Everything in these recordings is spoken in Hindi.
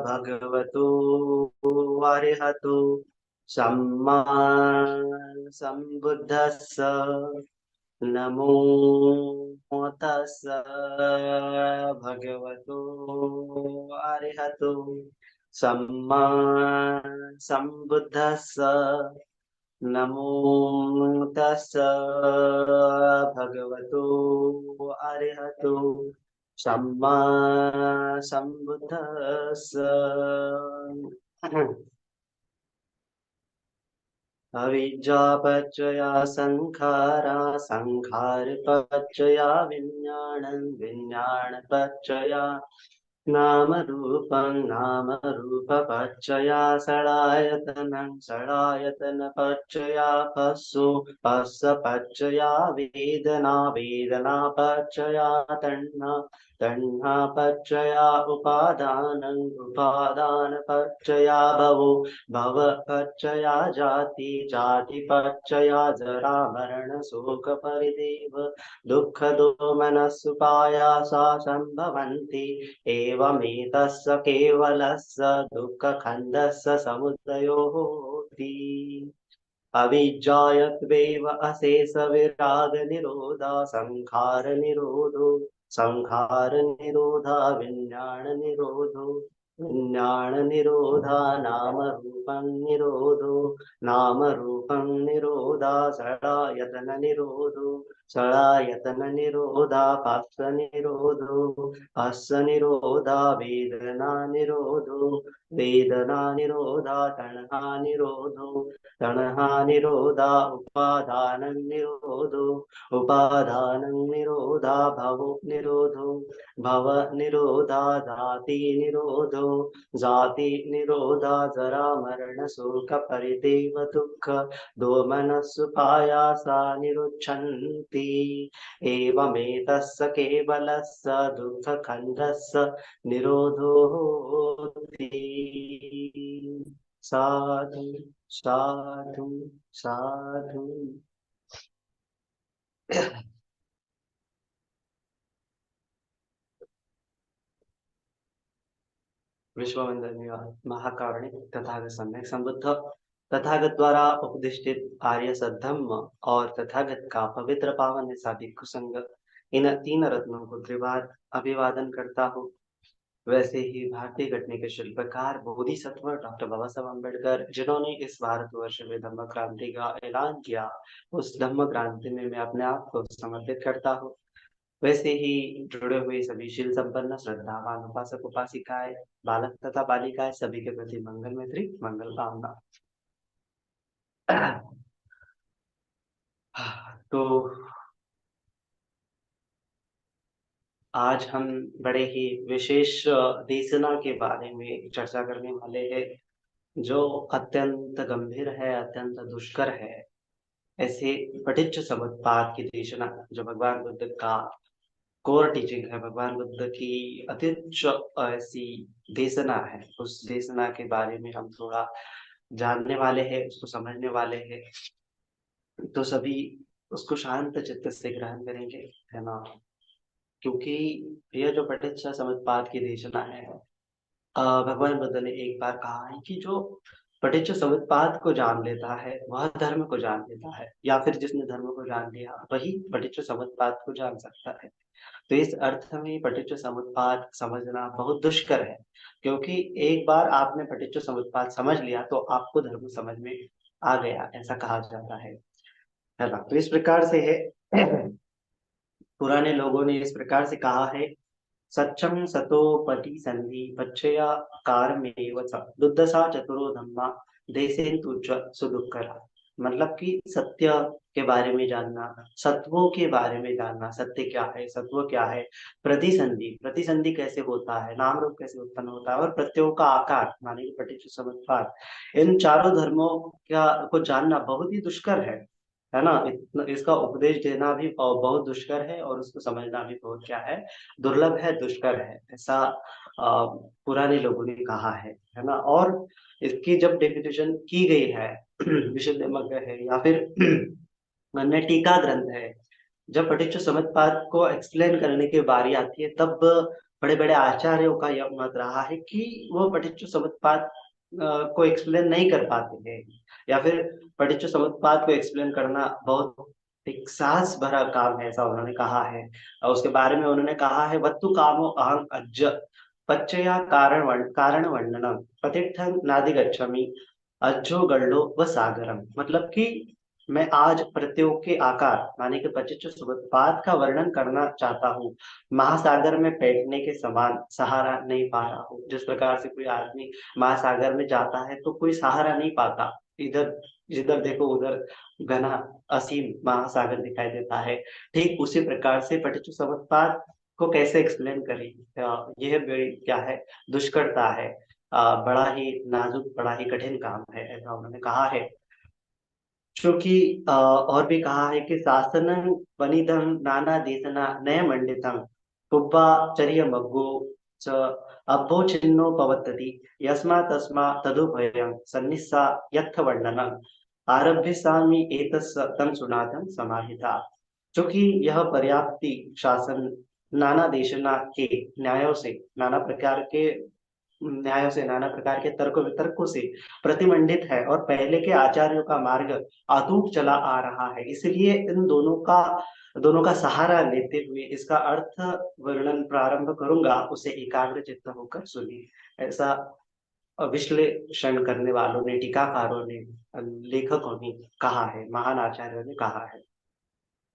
भगवतो अरहतो सम्मा सम्बुद्धस्स नमो तस्स भगवतो अरहतो सम्मा सम्बुद्धस्स नमो तस्स भगवतो अरहतो सम्मा सम्बुद्धस्स। अविद्यापच्चया संखारा संखारपच्चया विज्ञानं विज्ञानपच्चया नामरूपं नामरूपपच्चया षडायतनं षडायतनपच्चया पस्सु पस्सपच्चया वेदना वेदनापच्चया तण्णा तण्णापच्चया उपादानं उपादानपच्चया भवो भवपच्चया जाति जातिपच्चया जरा मरण शोक परिदेव दुःख दोमनस्सुपायासा सम्भवन्ति एवमेतस्य केवलस्य दुःखखण्डस्य समुदयो होति। अविद्यायत्वेव अशेषविरागनिरोधा संखारनिरोधो संखारनिरोधा विज्ञाननिरोधो विज्ञाननिरोधा नामरूपं निरोधो नामरूपं निरोधा षडायतननिरोधो षडायतननिरोधा पार्श्वनिरोधो पार्श्वनिरोधा वेदनानिरोधो वेदनानिरोधा तण्हानिरोधो तणहानिरोधा उपादाननिरोधो उपादाननिरोधा भवनिरोधो भवनिरोधा जातिनिरोधो जातिनिरोधा जरामरणशोकपरिदेव दुःख दोमनस्सुपायासा निरुच्छन्ति एवमेतस्य केवलस्य दुःखखण्डस्य निरोधो होति। साधु साधु साधु। विश्ववंदनीय महाकारुणिक तथागत सम्यक संबुद्ध तथागत द्वारा उपदिष्टित आर्य सद्धम्म और तथागत का पवित्र पावन साधिक कुसंग इन तीन रत्नों को त्रिवार अभिवादन करता हूँ। वैसे ही भारतीय घटने के शिल्पकार बोधिसत्व डॉक्टर बाबा साहब अम्बेडकर जिन्होंने इस भारतवर्ष में धम्म क्रांति का ऐलान किया, उस धम्म क्रांति में मैं अपने आप को समर्पित करता हूँ। वैसे ही जुड़े हुए सभी शील संपन्न श्रद्धावान उपासक उपासिकाएं बालक तथा बालिकाएं सभी के प्रति मंगल मैत्री मंगल कामना। तो आज हम बड़े ही विशेष देशना के बारे में चर्चा करने वाले हैं, जो अत्यंत गंभीर है, अत्यंत दुष्कर है। ऐसे पठिच्च समुत्पाद की देशना जो भगवान बुद्ध का कोर टीचिंग है, भगवान बुद्ध की अतिच ऐसी देशना है, उस देशना के बारे में हम थोड़ा जानने वाले हैं, उसको समझने वाले हैं। तो सभी उसको शांत चित्त से ग्रहण करेंगे, है ना, क्योंकि यह जो पठिच्च समुत्पाद की देशना है, भगवान बुद्ध ने एक बार कहा है कि जो पठिच्च समुत्पाद को जान लेता है वह धर्म को जान लेता है, या फिर जिसने धर्म को जान लिया वही पठिच्च समुत्पाद को जान सकता है। तो इस अर्थ में पठिच्च समुत्पाद समझना बहुत दुष्कर है, क्योंकि एक बार आपने पठिच्च समुत्पाद समझ लिया तो आपको धर्म समझ में आ गया, ऐसा कहा जाता है ना। तो इस प्रकार से है, पुराने लोगों ने इस प्रकार से कहा है, सच्चम सतोपति संधि पच्चया कारमेव च दुर्दशा चतुरो धम्मा देशेन तुच्छ सुदुक्करा। मतलब कि सत्य के बारे में जानना, सत्वों के बारे में जानना, सत्य क्या है, सत्व क्या है, प्रतिसंधि, प्रतिसंधि कैसे होता है, नाम रूप कैसे उत्पन्न होता है, और प्रत्ययों का आकार माने कि पठिच्च समुत्पाद, इन चारों धर्मों का को जानना बहुत ही दुष्कर है ना। इसका उपदेश देना भी बहुत दुष्कर है, और उसको समझना भी बहुत क्या है, दुर्लभ है, दुष्कर है, ऐसा पुराने लोगों ने कहा है ना। और इसकी जब डेफिनेशन की गई है विशुद्ध मग्न है या फिर अन्य टीका ग्रंथ है, जब पठिच्च समुत्पाद को एक्सप्लेन करने की बारी आती है, तब बड़े बड़े आचार्यों का यह मत रहा है कि वो पठिच्चु समुत्पाद को एक्सप्लेन नहीं कर पाते हैं, या फिर पठिच्चु समुत्पाद को एक्सप्लेन करना बहुत एक साहस भरा काम है, ऐसा उन्होंने कहा है। और उसके बारे में उन्होंने कहा है, वत्तु कामो अहं अज्ज पच्चया कारण वर्णनम पतिर्थं नादि गच्छामि अज्जो गल्लो व सागरम। मतलब कि मैं आज प्रत्योग के आकार माने कि पच्चीस समुत्पाद का वर्णन करना चाहता हूँ। महासागर में बैठने के समान सहारा नहीं पा रहा हूँ। जिस प्रकार से कोई आदमी महासागर में जाता है तो कोई सहारा नहीं पाता, इधर जिधर देखो उधर घना असीम महासागर दिखाई देता है। ठीक उसी प्रकार से पठित समुत्पाद को कैसे एक्सप्लेन करें, यह भी क्या है, दुष्करता है। बड़ा ही नाजुक, बड़ा ही कठिन काम है, ऐसा उन्होंने कहा है। क्योंकि और भी कहा है कि शासनं वनिदं नाना देशना नय मंडितम पुब्बा चर्य मग्गो च अब्बो छिन्नो पवत्तति यस्मा तस्मा तदुभयं सन्निस्सा यत्थ वर्णनम आरभ्य सामी एतस् तं सुनातं समाहिता। क्योंकि यह पर्याप्ति शासन नाना देशना के न्यायों से, नाना प्रकार के न्यायों से, नाना प्रकार के तर्क वितर्कों से प्रतिमंडित है और पहले के आचार्यों का मार्ग अटूट चला आ रहा है। इसलिए इन दोनों का सहारा लेते हुए इसका अर्थ वर्णन प्रारंभ करूंगा, उसे एकाग्र चित्त होकर सुनिए। ऐसा विश्लेषण करने वालों ने, टीकाकारों ने, लेखकों ने कहा है, महान आचार्यों ने कहा है।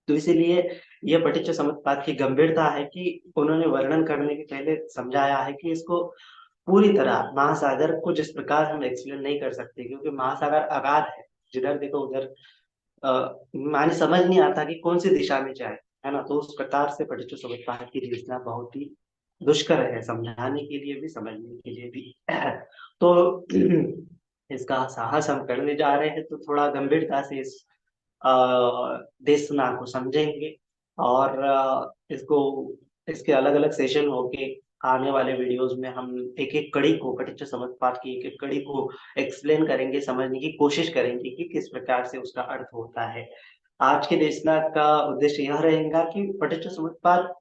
तो इसीलिए यह पठिच्च समुत्पाद की गंभीरता है कि उन्होंने वर्णन करने के पहले समझाया है कि इसको पूरी तरह महासागर को जिस प्रकार हम एक्सप्लेन नहीं कर सकते, क्योंकि महासागर अगाध है, जिधर देखो उधर माने समझ नहीं आता कि कौन सी दिशा में जाए, है ना। तो उस प्रकार से पठित समुत्पाद की रचना बहुत ही दुष्कर है, समझाने के लिए भी, समझने के लिए भी। तो इसका साहस हम करने जा रहे हैं, तो थोड़ा गंभीरता से इस देशना को समझेंगे। और इसको, इसके अलग अलग सेशन होके आने वाले वीडियोस में हम एक एक कड़ी को, पठित समुत्पाद की एक एक कड़ी को एक्सप्लेन करेंगे, समझने की कोशिश करेंगे कि किस प्रकार से उसका अर्थ होता है। आज के देशना का उद्देश्य यह रहेगा कि पठित समुत्पाद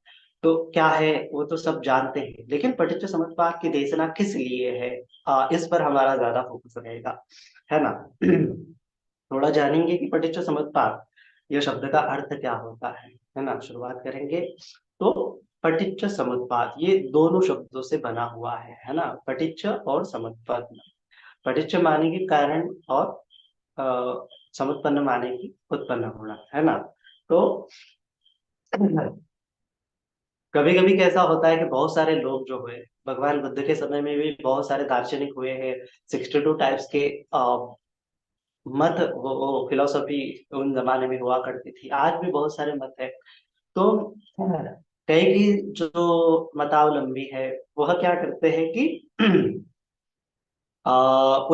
तो क्या है वो तो सब जानते हैं, लेकिन पठित समुत्पाद की देशना किस लिए है, इस पर हमारा ज्यादा फोकस रहेगा, है ना। थोड़ा जानेंगे कि पठित समुत्पाद यह शब्द का अर्थ क्या होता है ना। शुरुआत करेंगे। तो पठिच्च समुत्पाद ये दोनों शब्दों से बना हुआ है ना। पठिच्च और समुत्पाद। पठिच्च माने कि कारण, और समुत्पन्न माने कि उत्पन्न होना, है ना। तो कभी कभी कैसा होता है कि बहुत सारे लोग जो हुए, भगवान बुद्ध के समय में भी बहुत सारे दार्शनिक हुए हैं। 62 टाइप्स के मत, वो फिलोसफी उन जमाने में हुआ करती थी, आज भी बहुत सारे मत है। तो कई की जो मतावलंबी है वह क्या करते हैं कि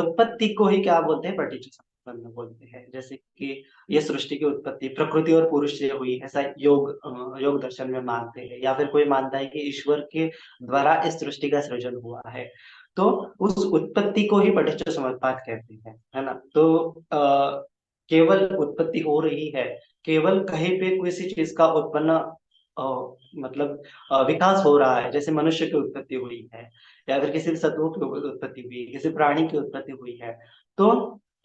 उत्पत्ति को ही क्या बोलते हैं, पटिच्च समुपन्न बोलते हैं। जैसे कि ये सृष्टि की उत्पत्ति प्रकृति और पुरुष से हुई, ऐसा योग दर्शन में मानते हैं। या फिर कोई मानता है कि ईश्वर के द्वारा इस सृष्टि का सृजन हुआ है, तो उस उत्पत्ति को ही पटिच्च समुप्पाद कहते हैं, है ना। तो केवल उत्पत्ति हो रही है, केवल कहीं पे किसी चीज का उत्पन्न मतलब विकास हो रहा है, जैसे मनुष्य की उत्पत्ति हुई है, या फिर किसी सत्वों की उत्पत्ति हुई, किसी प्राणी की उत्पत्ति हुई है। तो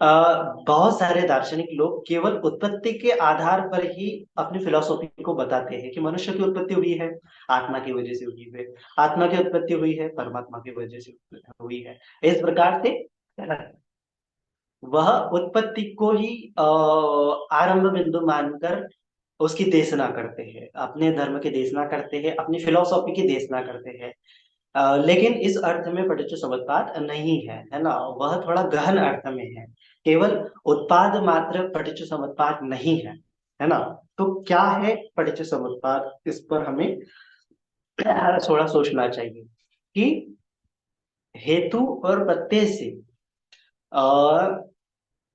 बहुत सारे दार्शनिक लोग केवल उत्पत्ति के आधार पर ही अपनी फिलोसॉफी को बताते हैं कि मनुष्य की उत्पत्ति हुई है, आत्मा की वजह से हुई है, आत्मा की उत्पत्ति हुई है, परमात्मा की वजह से हुई है। इस प्रकार से वह उत्पत्ति को ही आरंभ बिंदु मानकर उसकी देशना करते हैं, अपने धर्म की देशना करते हैं, अपनी फिलोसॉफी की देशना करते हैं। लेकिन इस अर्थ में पठिच्च समुत्पाद नहीं है, है ना। वह थोड़ा गहन अर्थ में है, केवल उत्पाद मात्र पठिच्च समुत्पाद नहीं है ना। तो क्या है पठिच्च समुत्पाद, इस पर हमें थोड़ा सोचना चाहिए कि हेतु और प्रत्यय से,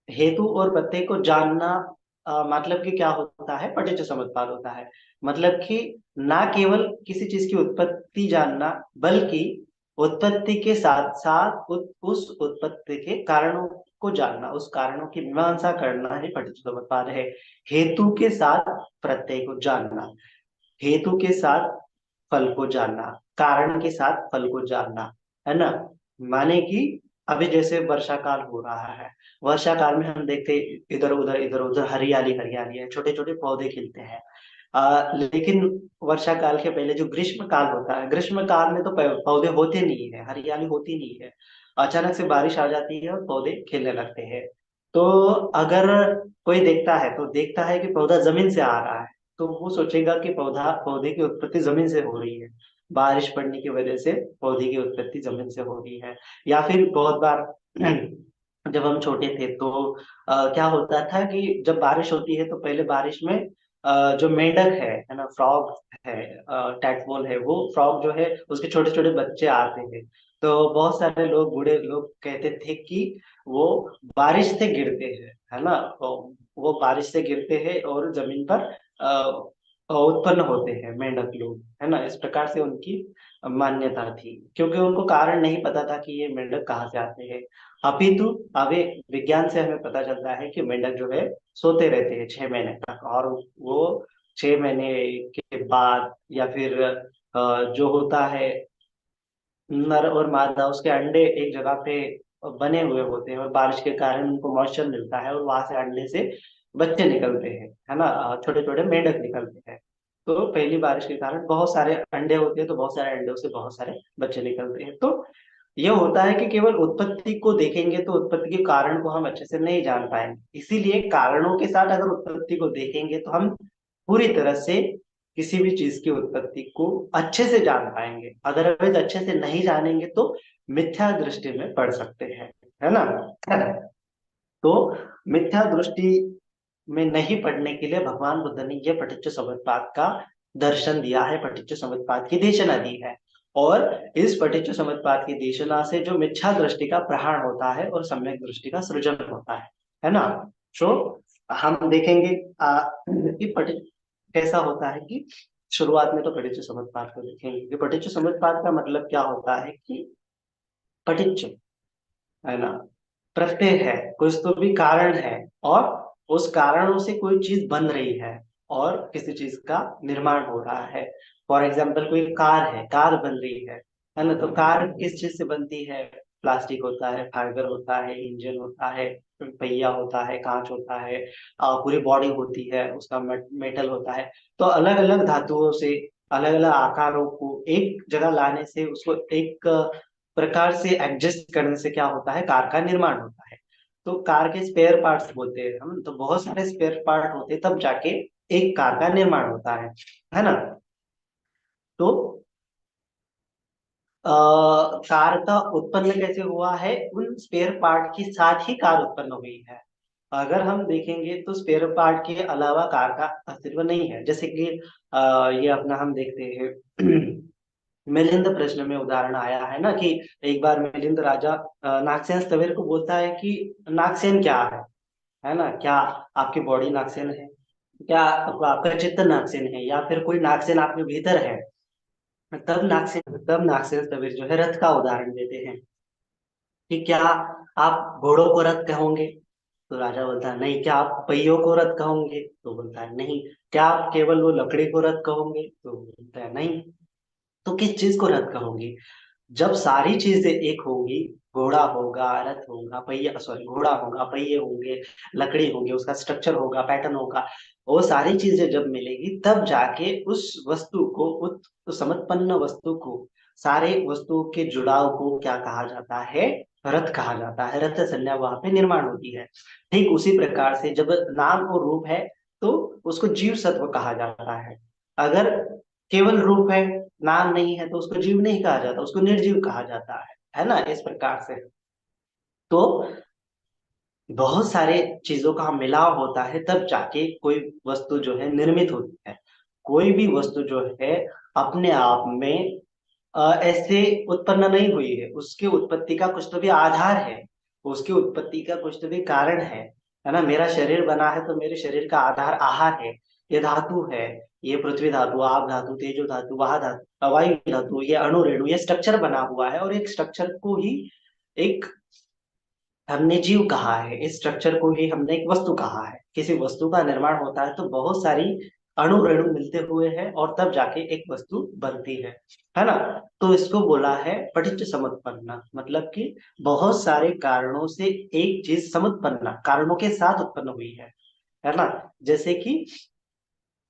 हेतु और प्रत्यय को जानना, मतलब कि क्या होता है, पठित समुत्पाद होता है। मतलब कि ना केवल किसी चीज की उत्पत्ति जानना, बल्कि उत्पत्ति के साथ साथ उस उत्पत्ति के कारणों को जानना, उस कारणों की मीमांसा करना ही पठित समुत्पाद है। हेतु के साथ प्रत्यय को जानना, हेतु के साथ फल को जानना, कारण के साथ फल को जानना, है ना। माने कि अभी जैसे वर्षा काल हो रहा है, वर्षा काल में हम देखते इधर उधर हरियाली हरियाली है, छोटे छोटे पौधे खिलते हैं। लेकिन वर्षा काल के पहले जो ग्रीष्म काल होता है, ग्रीष्म काल में तो पौधे होते नहीं है, हरियाली होती नहीं है। अचानक से बारिश आ जाती है और पौधे खिलने लगते हैं। तो अगर कोई देखता है तो देखता है कि पौधा जमीन से आ रहा है, तो वो सोचेगा कि पौधे की उत्पत्ति जमीन से हो रही है, बारिश पड़ने की वजह से पौधे की उत्पत्ति जमीन से हो रही है। या फिर बहुत बार जब हम छोटे थे तो क्या होता था कि जब बारिश होती है तो पहले बारिश में जो मेंढक है ना, फ्रॉग है, टैडपोल है, वो फ्रॉग जो है उसके छोटे छोटे बच्चे आते हैं। तो बहुत सारे लोग, बूढ़े लोग कहते थे कि वो बारिश से गिरते हैं, है ना। तो वो बारिश से गिरते हैं और जमीन पर उत्पन्न होते हैं मेंढक लोग, है ना। इस प्रकार से उनकी मान्यता थी, क्योंकि उनको कारण नहीं पता था कि ये मेंढक कहाँ से आते हैं। अपितु अभी विज्ञान से हमें पता चलता है कि मेंढक जो है सोते रहते हैं 6 महीने तक, और वो 6 महीने के बाद या फिर जो होता है नर और मादा, उसके अंडे एक जगह पे बने हुए होते हैं और बारिश के कारण उनको मॉइस्चर मिलता है और वहां से अंडे से बच्चे निकलते हैं, है ना। छोटे छोटे मेंढक निकलते हैं। तो पहली बारिश के कारण बहुत सारे अंडे होते हैं, तो बहुत सारे अंडों से बहुत सारे बच्चे निकलते हैं। तो ये होता है कि केवल उत्पत्ति को देखेंगे तो उत्पत्ति के कारण को हम अच्छे से नहीं जान पाएंगे, इसीलिए कारणों के साथ अगर उत्पत्ति को देखेंगे तो हम पूरी तरह से किसी भी चीज की उत्पत्ति को अच्छे से जान पाएंगे। अदरवाइज अच्छे से नहीं जानेंगे तो मिथ्या दृष्टि में पड़ सकते हैं, है ना। तो मिथ्या दृष्टि में नहीं पड़ने के लिए भगवान बुद्ध ने यह पटिच्चो समुप्पाद का दर्शन दिया है, पटिच्चो समुप्पाद की देशना दी है। और इस पटिच्चो समुप्पाद की देशना से जो मिथ्या दृष्टि का प्रहार होता है और सम्यक दृष्टि का सृजन होता है ना। तो हम देखेंगे कि कैसा होता है कि शुरुआत में तो पटिच्चो समुप्पाद को देखेंगे कि पटिच्चो समुप्पाद का मतलब क्या होता है कि पटिच्चो, है ना, प्रत्यय है, कुछ तो भी कारण है, और उस कारणों से कोई चीज बन रही है और किसी चीज का निर्माण हो रहा है। फॉर एग्जाम्पल कोई कार है, कार बन रही है ना। तो कार किस चीज से बनती है? प्लास्टिक होता है, फाइबर होता है, इंजन होता है, पहिया होता है, कांच होता है, पूरी बॉडी होती है, उसका मेटल होता है। तो अलग अलग धातुओं से अलग अलग आकारों को एक जगह लाने से, उसको एक प्रकार से एडजस्ट करने से क्या होता है, कार का निर्माण होता है। तो कार के स्पेयर पार्ट्स बोलते हैं हम, तो बहुत सारे स्पेयर पार्ट होते हैं तब जाके एक कार का निर्माण होता है ना। तो कार का उत्पन्न कैसे हुआ है? उन स्पेयर पार्ट के साथ ही कार उत्पन्न हुई है। अगर हम देखेंगे तो स्पेयर पार्ट के अलावा कार का अस्तित्व नहीं है। जैसे कि ये अपना हम देखते हैं मिलिंद प्रश्न में उदाहरण आया है ना कि एक बार मिलिंद राजा नागसेन स्थविर को बोलता है कि नागसेन क्या है ना, क्या आपकी बॉडी नागसेन है, क्या आपका चित्त नागसेन है, या फिर कोई नागसेन आपके भीतर है। तब नागसेन स्थविर जो है रथ का उदाहरण देते हैं कि क्या आप घोड़ों को रथ कहोगे? तो राजा बोलता है नहीं। क्या आप पहियों को रथ कहोगे? तो बोलता है नहीं। क्या आप केवल वो लकड़ी को रथ कहोगे? तो बोलता है नहीं। तो किस चीज को रथ कहोगे? जब सारी चीजें एक होगी, घोड़ा होगा, रथ होगा, पहिया, सॉरी, घोड़ा होगा, पहिए होंगे, लकड़ी होगी, उसका स्ट्रक्चर होगा, पैटर्न होगा, वो सारी चीजें जब मिलेगी तब जाके उस वस्तु को, उस समत्पन्न वस्तु को, सारे वस्तुओं के जुड़ाव को क्या कहा जाता है? रथ कहा जाता है। रथ संज्ञा वहां पे निर्माण होती है। ठीक उसी प्रकार से जब नाम और रूप है तो उसको जीव सत्व कहा जाता है। अगर केवल रूप है, नाम नहीं है, तो उसको जीव नहीं कहा जाता, उसको निर्जीव कहा जाता है ना। इस प्रकार से तो बहुत सारे चीजों का मिलाव होता है तब जाके कोई वस्तु जो है निर्मित होती है। कोई भी वस्तु जो है अपने आप में ऐसे उत्पन्न नहीं हुई है, उसकी उत्पत्ति का कुछ तो भी आधार है, उसकी उत्पत्ति का कुछ तो भी कारण है ना। मेरा शरीर बना है तो मेरे शरीर का आधार आहार है, ये धातु है, ये पृथ्वी धातु, आप धातु, तेजो धातु, वहा धातु, वायु धातु, ये अणु रेणु, ये स्ट्रक्चर बना हुआ है, और एक स्ट्रक्चर को ही एक हमने जीव कहा है, इस स्ट्रक्चर को ही हमने एक वस्तु कहा है। किसी वस्तु का निर्माण होता है तो बहुत सारी अणु रेणु मिलते हुए हैं और तब जाके एक वस्तु बनती है ना। तो इसको बोला है पठिच समुत्पन्ना, मतलब कि बहुत सारे कारणों से एक चीज समुत्पन्ना, कारणों के साथ उत्पन्न हुई है ना। जैसे कि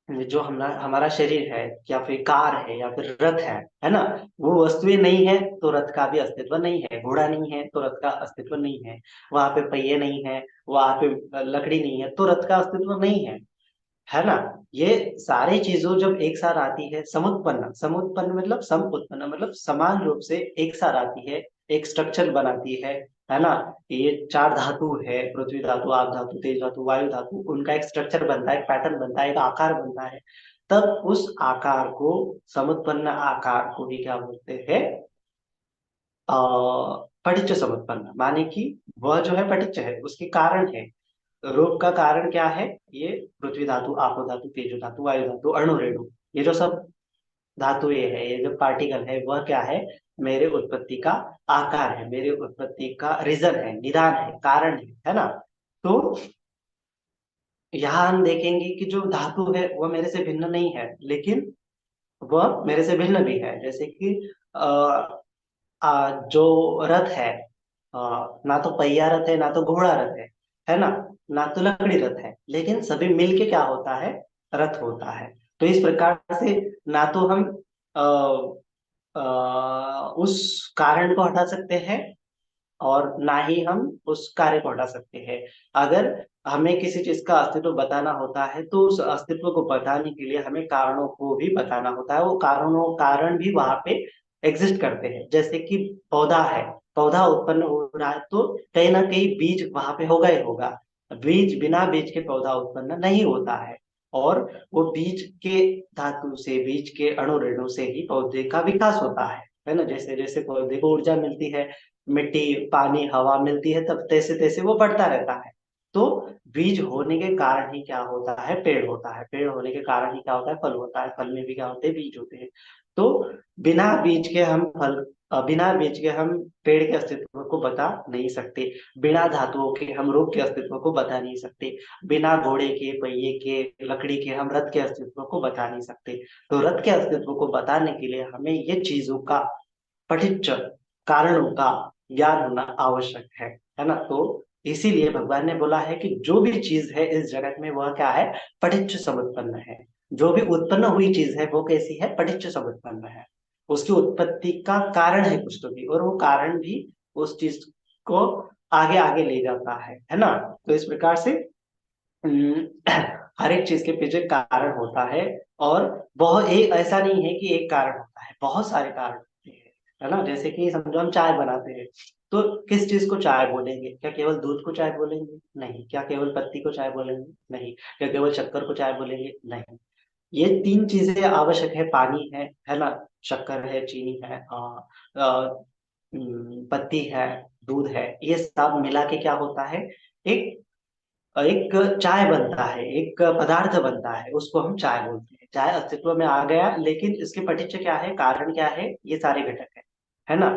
जो हमारा हमारा शरीर है, या फिर कार है, या फिर रथ है ना। वो वस्तुएं नहीं है तो रथ का भी अस्तित्व नहीं है, घोड़ा नहीं है तो रथ का अस्तित्व नहीं है, वहां पे पहिए नहीं है, वहां पे लकड़ी नहीं है तो रथ का अस्तित्व नहीं है ना। ये सारी चीजों जब एक साथ आती है, समुत्पन्न, समुत्पन्न मतलब सम उत्पन्न, मतलब समान रूप से एक साथ आती है, एक स्ट्रक्चर बनाती है ना। ये चार धातु है, पृथ्वी धातु, आप धातु, तेज धातु, वायु धातु, उनका एक स्ट्रक्चर बनता है, एक पैटर्न बनता है, एक आकार बनता है। तब उस आकार को, समुत्पन्न आकार को ही क्या बोलते हैं, पटिच्च समुत्पन्न, माने कि वह जो है पटिच्च है, उसके कारण है। रूप का कारण क्या है, ये पृथ्वी धातु, आपो धातु, तेजो धातु, वायु धातु, अणु रेणु, ये जो सब धातु ये है, ये जो पार्टिकल है, वह क्या है, मेरे उत्पत्ति का आकार है, मेरे उत्पत्ति का रीजन है, निदान है, कारण है ना। तो यहाँ हम देखेंगे कि जो धातु है वह मेरे से भिन्न नहीं है, लेकिन वह मेरे से भिन्न भी है। जैसे कि जो रथ है, ना तो पहिया रथ है, ना तो घोड़ा रथ है ना, ना तो लकड़ी रथ है, लेकिन सभी मिलके क्या होता है, रथ होता है। तो इस प्रकार से ना तो हम उस कारण को हटा सकते हैं, और ना ही हम उस कार्य को हटा सकते हैं। अगर हमें किसी चीज का अस्तित्व बताना होता है तो उस अस्तित्व को बताने के लिए हमें कारणों को भी बताना होता है, वो कारण भी वहां पे एग्जिस्ट करते हैं। जैसे कि पौधा है, पौधा उत्पन्न हो रहा है तो कहीं ना कहीं बीज वहां पे होगा ही होगा। बीज, बिना बीज के पौधा उत्पन्न नहीं होता है। और वो बीज के धातु से, बीज के अणु रेणु से ही पौधे का विकास होता है ना। जैसे जैसे पौधे को ऊर्जा मिलती है, मिट्टी, पानी, हवा मिलती है, तब तैसे तैसे वो बढ़ता रहता है। तो बीज होने के कारण ही क्या होता है, पेड़ होता है, पेड़ होने के कारण ही क्या होता है, फल होता है, फल में भी क्या होते हैं, बीज होते हैं। तो बिना बीज के हम फल, बिना बीज के हम पेड़ के अस्तित्व को बता नहीं सकते, बिना धातुओं के हम रूप के अस्तित्व को बता नहीं सकते, बिना घोड़े के, पहिए के, लकड़ी के हम रथ के अस्तित्व को बता नहीं सकते। तो रथ के अस्तित्व को बताने के लिए हमें ये चीजों का, पठिच कारणों का ज्ञान होना आवश्यक है ना। तो इसीलिए भगवान ने बोला है कि जो भी चीज है इस जगत में वह क्या है, पठिच समुत्पन्न है। जो भी उत्पन्न हुई चीज है वो कैसी है, पठिच समुत्पन्न है। उसकी उत्पत्ति का कारण है कुछ तो भी, और वो कारण भी उस चीज को आगे आगे ले जाता है ना। तो इस प्रकार से हर एक चीज के पीछे कारण होता है। और बहुत एक ऐसा नहीं है कि एक कारण होता है, बहुत सारे कारण होते हैं, है ना। जैसे कि समझो हम चाय बनाते हैं, तो किस चीज को चाय बोलेंगे, क्या केवल दूध को चाय बोलेंगे, नहीं। क्या केवल पत्ती को चाय बोलेंगे, नहीं। क्या केवल शक्कर को चाय बोलेंगे, नहीं। ये तीन चीजें आवश्यक है, पानी है ना, शक्कर है, चीनी है, पत्ती है, दूध है, ये सब मिला के क्या होता है, एक एक चाय बनता है, एक पदार्थ बनता है, उसको हम चाय बोलते हैं। चाय अस्तित्व में आ गया, लेकिन इसके पटीचे क्या है, कारण क्या है, ये सारे घटक है ना।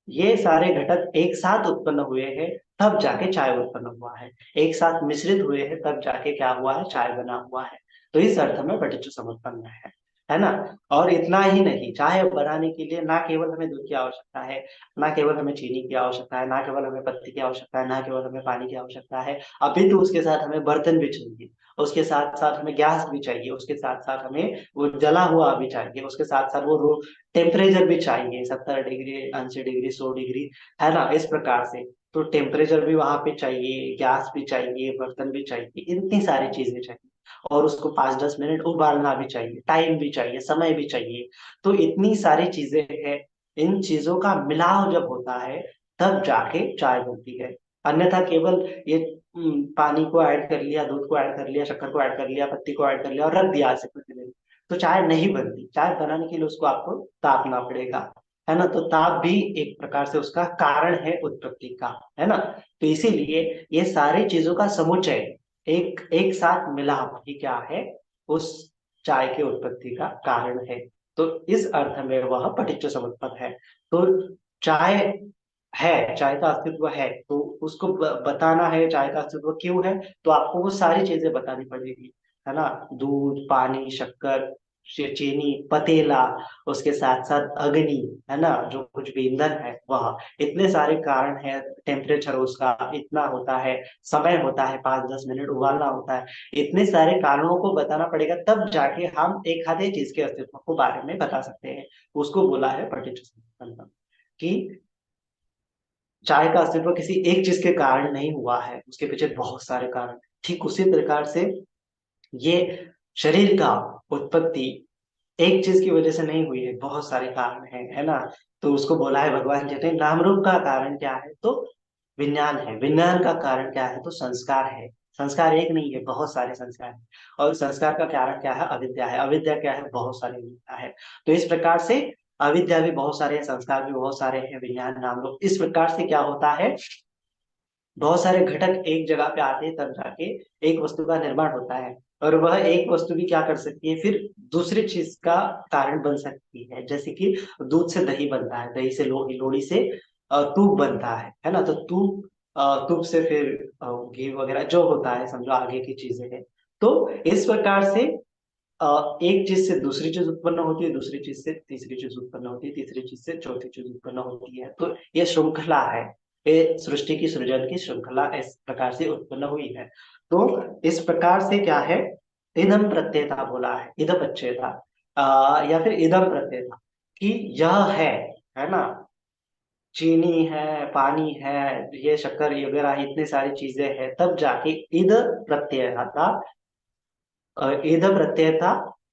ये सारे घटक एक साथ उत्पन्न हुए हैं, तब जाके चाय उत्पन्न हुआ है। एक साथ मिश्रित हुए हैं, तब जाके क्या हुआ है, चाय बना हुआ है। तो इस अर्थ में पटीचु समुत्पन्न है ना। और इतना ही नहीं, चाय बनाने के लिए ना केवल हमें दूध की आवश्यकता है, ना केवल हमें चीनी की आवश्यकता है, ना केवल हमें पत्ती की आवश्यकता है, ना केवल हमें पानी की आवश्यकता है, अभी तो उसके साथ हमें बर्तन भी चाहिए, उसके साथ साथ हमें गैस भी चाहिए, उसके साथ साथ हमें वो जला हुआ भी चाहिए, उसके साथ साथ वो टेम्परेचर भी चाहिए, 70 डिग्री, 80 डिग्री, 100 डिग्री, है ना। इस प्रकार से तो टेम्परेचर भी वहां पे चाहिए, गैस भी चाहिए, बर्तन भी चाहिए, इतनी सारी चीजें चाहिए। और उसको 5-10 मिनट उबालना भी चाहिए, टाइम भी चाहिए, समय भी चाहिए। तो इतनी सारी चीजें हैं, इन चीजों का मिलाव जब होता है तब जाके चाय बनती है। अन्यथा केवल ये पानी को ऐड कर लिया, दूध को ऐड कर लिया, शक्कर को ऐड कर लिया, पत्ती को ऐड कर लिया और रख दिया ऐसे कुछ देर, तो चाय नहीं बनती। चाय बनाने के लिए उसको आपको तापना पड़ेगा, है ना। तो ताप भी एक प्रकार से उसका कारण है उत्पत्ति का, है ना। तो इसीलिए ये सारी चीजों का समुच्चय, एक एक साथ मिलाप ही क्या है, उस चाय की उत्पत्ति का कारण है। तो इस अर्थ में वह पटिच्च समुत्पन्न है। तो चाय है, चाय का अस्तित्व है, तो उसको बताना है चाय का अस्तित्व क्यों है, तो आपको वो सारी चीजें बतानी पड़ेगी। है ना, दूध, पानी, शक्कर, चीनी, पतीला, उसके साथ साथ अग्नि, है ना, जो कुछ भी ईंधन है वह, इतने सारे कारण है, टेम्परेचर उसका इतना होता है, समय होता है 5-10 मिनट उबालना होता है, इतने सारे कारणों को बताना पड़ेगा, तब जाके हम एक आधे चीज के अस्तित्व को बारे में बता सकते हैं। उसको बोला है पठित संबंध, कि चाय का अस्तित्व किसी एक चीज के कारण नहीं हुआ है, उसके पीछे बहुत सारे कारण। ठीक उसी प्रकार से ये शरीर का उत्पत्ति एक चीज की वजह से नहीं हुई है, बहुत सारे कारण हैं, है ना। तो उसको बोला है, भगवान कहते हैं नाम रूप का कारण क्या है, तो विज्ञान है, विज्ञान का कारण क्या है, तो संस्कार है। संस्कार एक नहीं है, बहुत सारे संस्कार हैं। और संस्कार का कारण क्या है, अविद्या है। अविद्या क्या है, बहुत सारी विद्या है। तो इस प्रकार से अविद्या भी बहुत सारे हैं, संस्कार भी बहुत सारे हैं, विज्ञान नाम रूप, इस प्रकार से क्या होता है, बहुत सारे घटक एक जगह पे आते हैं, तब जाके एक वस्तु का निर्माण होता है। और वह एक वस्तु भी क्या कर सकती है, फिर दूसरी चीज का कारण बन सकती है। जैसे कि दूध से दही बनता है, दही से लोही, लोही से तूप बनता है ना। तो तूप से फिर घी वगैरह जो होता है, समझो आगे की चीजें हैं। तो इस प्रकार से एक चीज से दूसरी चीज उत्पन्न होती है, दूसरी चीज से तीसरी चीज उत्पन्न होती है, तीसरी चीज से चौथी चीज उत्पन्न होती है। तो ये श्रृंखला है, ये सृष्टि की, सृजन की श्रृंखला इस प्रकार से उत्पन्न हुई है। तो इस प्रकार से क्या है, इदम प्रत्ययता बोला है, इदम प्रत्ययता, या फिर इदम प्रत्ययता, कि यह है ना, चीनी है, पानी है, ये शक्कर वगैरह इतनी सारी चीजें हैं, तब जाके इद प्रत्यय था, ईद प्रत्यय था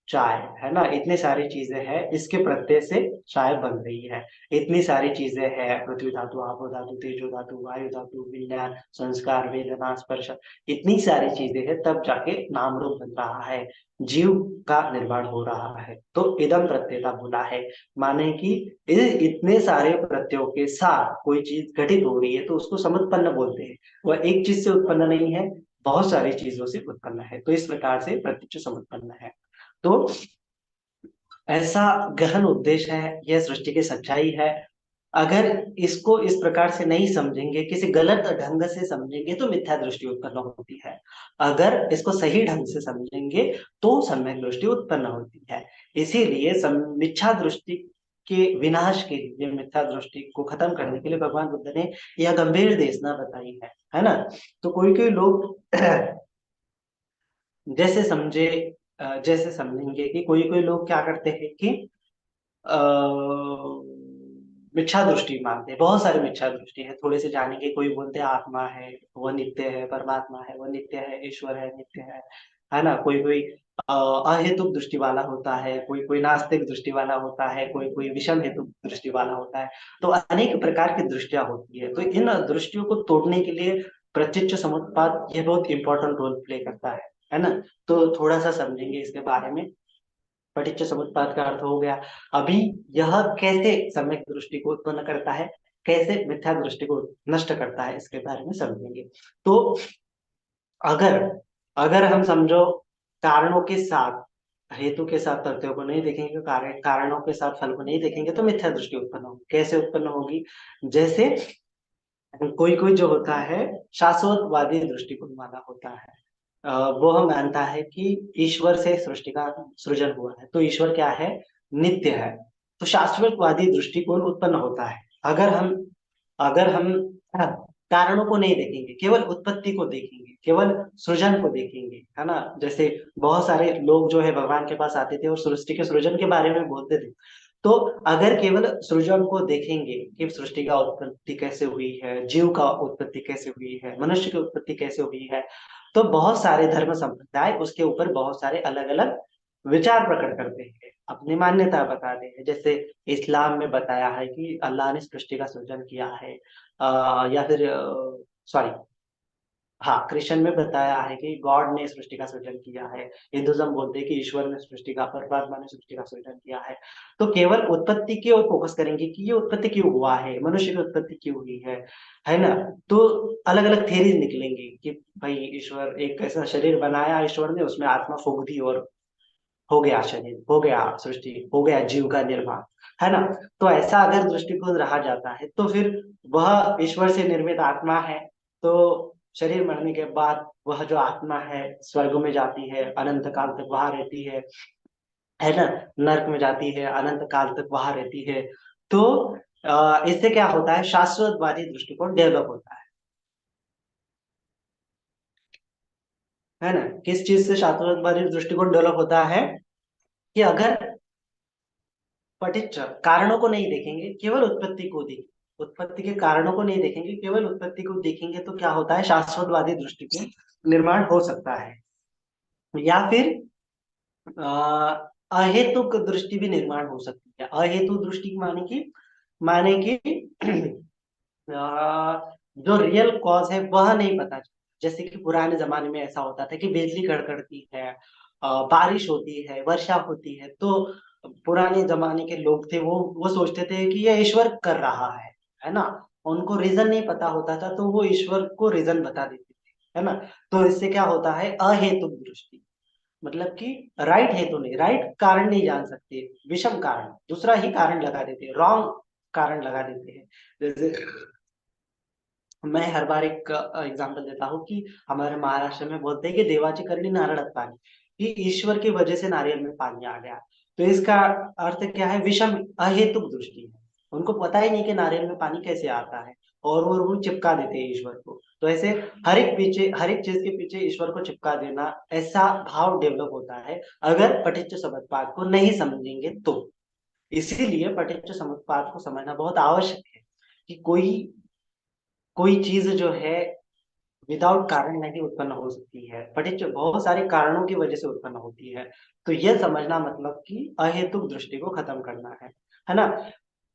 चाय, है ना। इतनी सारी चीजें हैं, इसके प्रत्यय से चाय बन रही है। इतनी सारी चीजें हैं, पृथ्वी धातु, आपो धातु, तेजो धातु, वायु धातु, विज्ञान, संस्कार, वेदना, स्पर्श, इतनी सारी चीजें हैं, तब जाके नाम रूप बन रहा है, जीव का निर्माण हो रहा है। तो इदम प्रत्ययता बोला है, माने कि इतने सारे प्रत्ययों के साथ कोई चीज घटित हो रही है, तो उसको समुत्पन्न बोलते हैं। वह एक चीज से उत्पन्न नहीं है, बहुत सारी चीजों से उत्पन्न है। तो इस प्रकार से प्रत्यक्ष समुत्पन्न है। तो ऐसा गहन उद्देश्य है, यह सृष्टि की सच्चाई है। अगर इसको इस प्रकार से नहीं समझेंगे, किसी गलत ढंग से समझेंगे, तो मिथ्या दृष्टि उत्पन्न होती है। अगर इसको सही ढंग से समझेंगे, तो सम्यक दृष्टि उत्पन्न होती है। इसीलिए मिथ्या दृष्टि के विनाश के लिए, मिथ्या दृष्टि को खत्म करने के लिए भगवान बुद्ध ने यह गंभीर देशना बताई है ना। तो कोई कोई लोग जैसे समझे, जैसे समझेंगे कि कोई कोई लोग क्या करते हैं कि अ, मिथ्या दृष्टि मानते हैं, बहुत सारी मिथ्या दृष्टि है। थोड़े से जानेंगे, कोई बोलते हैं आत्मा है वह नित्य है, परमात्मा है वह नित्य है, ईश्वर है नित्य है ना। कोई कोई अहेतुक दृष्टि वाला होता है, कोई कोई नास्तिक दृष्टि वाला होता है, कोई कोई विषम हेतुक दृष्टि वाला होता है। तो अनेक प्रकार की दृष्टियां होती है। तो इन दृष्टियों को तोड़ने के लिए प्रत्यक्ष समुत्पाद ये बहुत इंपॉर्टेंट रोल प्ले करता है ना। तो थोड़ा सा समझेंगे इसके बारे में। पටිच्च समुत्पाद का अर्थ हो गया। अभी यह कैसे सम्यक दृष्टि को उत्पन्न करता है, कैसे मिथ्या दृष्टि को नष्ट करता है, इसके बारे में समझेंगे। तो अगर अगर हम समझो कारणों के साथ, हेतु के साथ तथ्यों को नहीं देखेंगे, कारणों के साथ फल को नहीं देखेंगे, तो मिथ्या दृष्टि उत्पन्न होगी। कैसे उत्पन्न होगी, जैसे कोई कोई जो होता है शाश्वतवादी दृष्टिकोण वाला होता है, वो मानता है कि ईश्वर से सृष्टि का सृजन हुआ है, तो ईश्वर क्या है, नित्य है। तो शाश्वतवादी दृष्टिकोण उत्पन्न होता है। अगर हम हाँ, कारणों को नहीं देखेंगे, केवल उत्पत्ति को देखेंगे, केवल सृजन को देखेंगे, है ना। जैसे बहुत सारे लोग जो है भगवान के पास आते थे और सृष्टि के सृजन के बारे में बोलते थे। तो अगर केवल सृजन को देखेंगे कि सृष्टि का उत्पत्ति कैसे हुई है, जीव का उत्पत्ति कैसे हुई है, मनुष्य की उत्पत्ति कैसे हुई है, तो बहुत सारे धर्म संप्रदाय उसके ऊपर बहुत सारे अलग अलग विचार प्रकट करते हैं, अपनी मान्यता बताते हैं। जैसे इस्लाम में बताया है कि अल्लाह ने सृष्टि का सृजन किया है, या फिर सॉरी, हाँ, क्रिश्चियन में बताया है कि गॉड ने सृष्टि का सृजन किया है। हिंदुज्म बोलते हैं कि ईश्वर ने सृष्टि का, परमात्मा ने सृष्टि का सृजन किया है। तो केवल उत्पत्ति की ओर फोकस करेंगे कि ये उत्पत्ति क्यों हुआ है, मनुष्य की उत्पत्ति क्यों हुई है ना। तो अलग अलग थेरीज निकलेंगे कि भाई ईश्वर एक ऐसा शरीर बनाया ईश्वर ने, उसमें आत्मा फूंक दी और हो गया शरीर, हो गया सृष्टि, हो गया जीव का निर्माण, है ना। तो ऐसा अगर दृष्टिकोण रहा जाता है, तो फिर वह ईश्वर से निर्मित आत्मा है, तो शरीर मरने के बाद वह जो आत्मा है स्वर्ग में जाती है, अनंत काल तक वहां रहती है ना, नरक में जाती है, अनंत काल तक वहां रहती है। तो इससे क्या होता है, शाश्वतवादी दृष्टिकोण डेवलप होता है ना। किस चीज से शाश्वतवादी दृष्टिकोण डेवलप होता है कि अगर पठित कारणों को नहीं देखेंगे, केवल उत्पत्ति को देखेंगे, उत्पत्ति के कारणों को नहीं देखेंगे, केवल उत्पत्ति को देखेंगे, तो क्या होता है, शाश्वतवादी दृष्टिकोण निर्माण हो सकता है। या फिर अहेतुक दृष्टि भी निर्माण हो सकती है। अहेतु दृष्टि माने कि जो रियल कॉज है वह नहीं पता चलता। जैसे कि पुराने जमाने में ऐसा होता था कि बिजली कड़कड़ती है, बारिश होती है, वर्षा होती है, तो पुराने जमाने के लोग थे, वो सोचते थे कि ये ईश्वर कर रहा है ना। उनको रीजन नहीं पता होता था, तो वो ईश्वर को रीजन बता देते थे, है ना। तो इससे क्या होता है, अहेतुक दृष्टि, मतलब कि राइट हेतु नहीं, राइट कारण नहीं जान सकते, विषम कारण, दूसरा ही कारण लगा देते हैं, रॉन्ग कारण लगा देते हैं। जैसे मैं हर बार एक एग्जांपल देता हूँ कि हमारे महाराष्ट्र में बोलते हैं कि देवाची करणी नारळात पानी, कि ईश्वर की वजह से नारियल में पानी आ गया। तो इसका अर्थ क्या है, विषम अहेतुक दृष्टि है। उनको पता ही नहीं कि नारियल में पानी कैसे आता है, और वो चिपका देते हैं ईश्वर को। तो ऐसे हर एक चीज के पीछे ईश्वर को चिपका देना, ऐसा भाव डेवलप होता है अगर पठिच्च समुपपाद को नहीं समझेंगे तो। इसीलिए पठिच्च समुपपाद को समझना बहुत आवश्यक है कि कोई चीज जो है विदाउट कारण नहीं उत्पन्न हो सकती है, बट बहुत सारे कारणों की वजह से उत्पन्न होती है। तो यह समझना मतलब कि अहेतुक दृष्टि को खत्म करना है ना।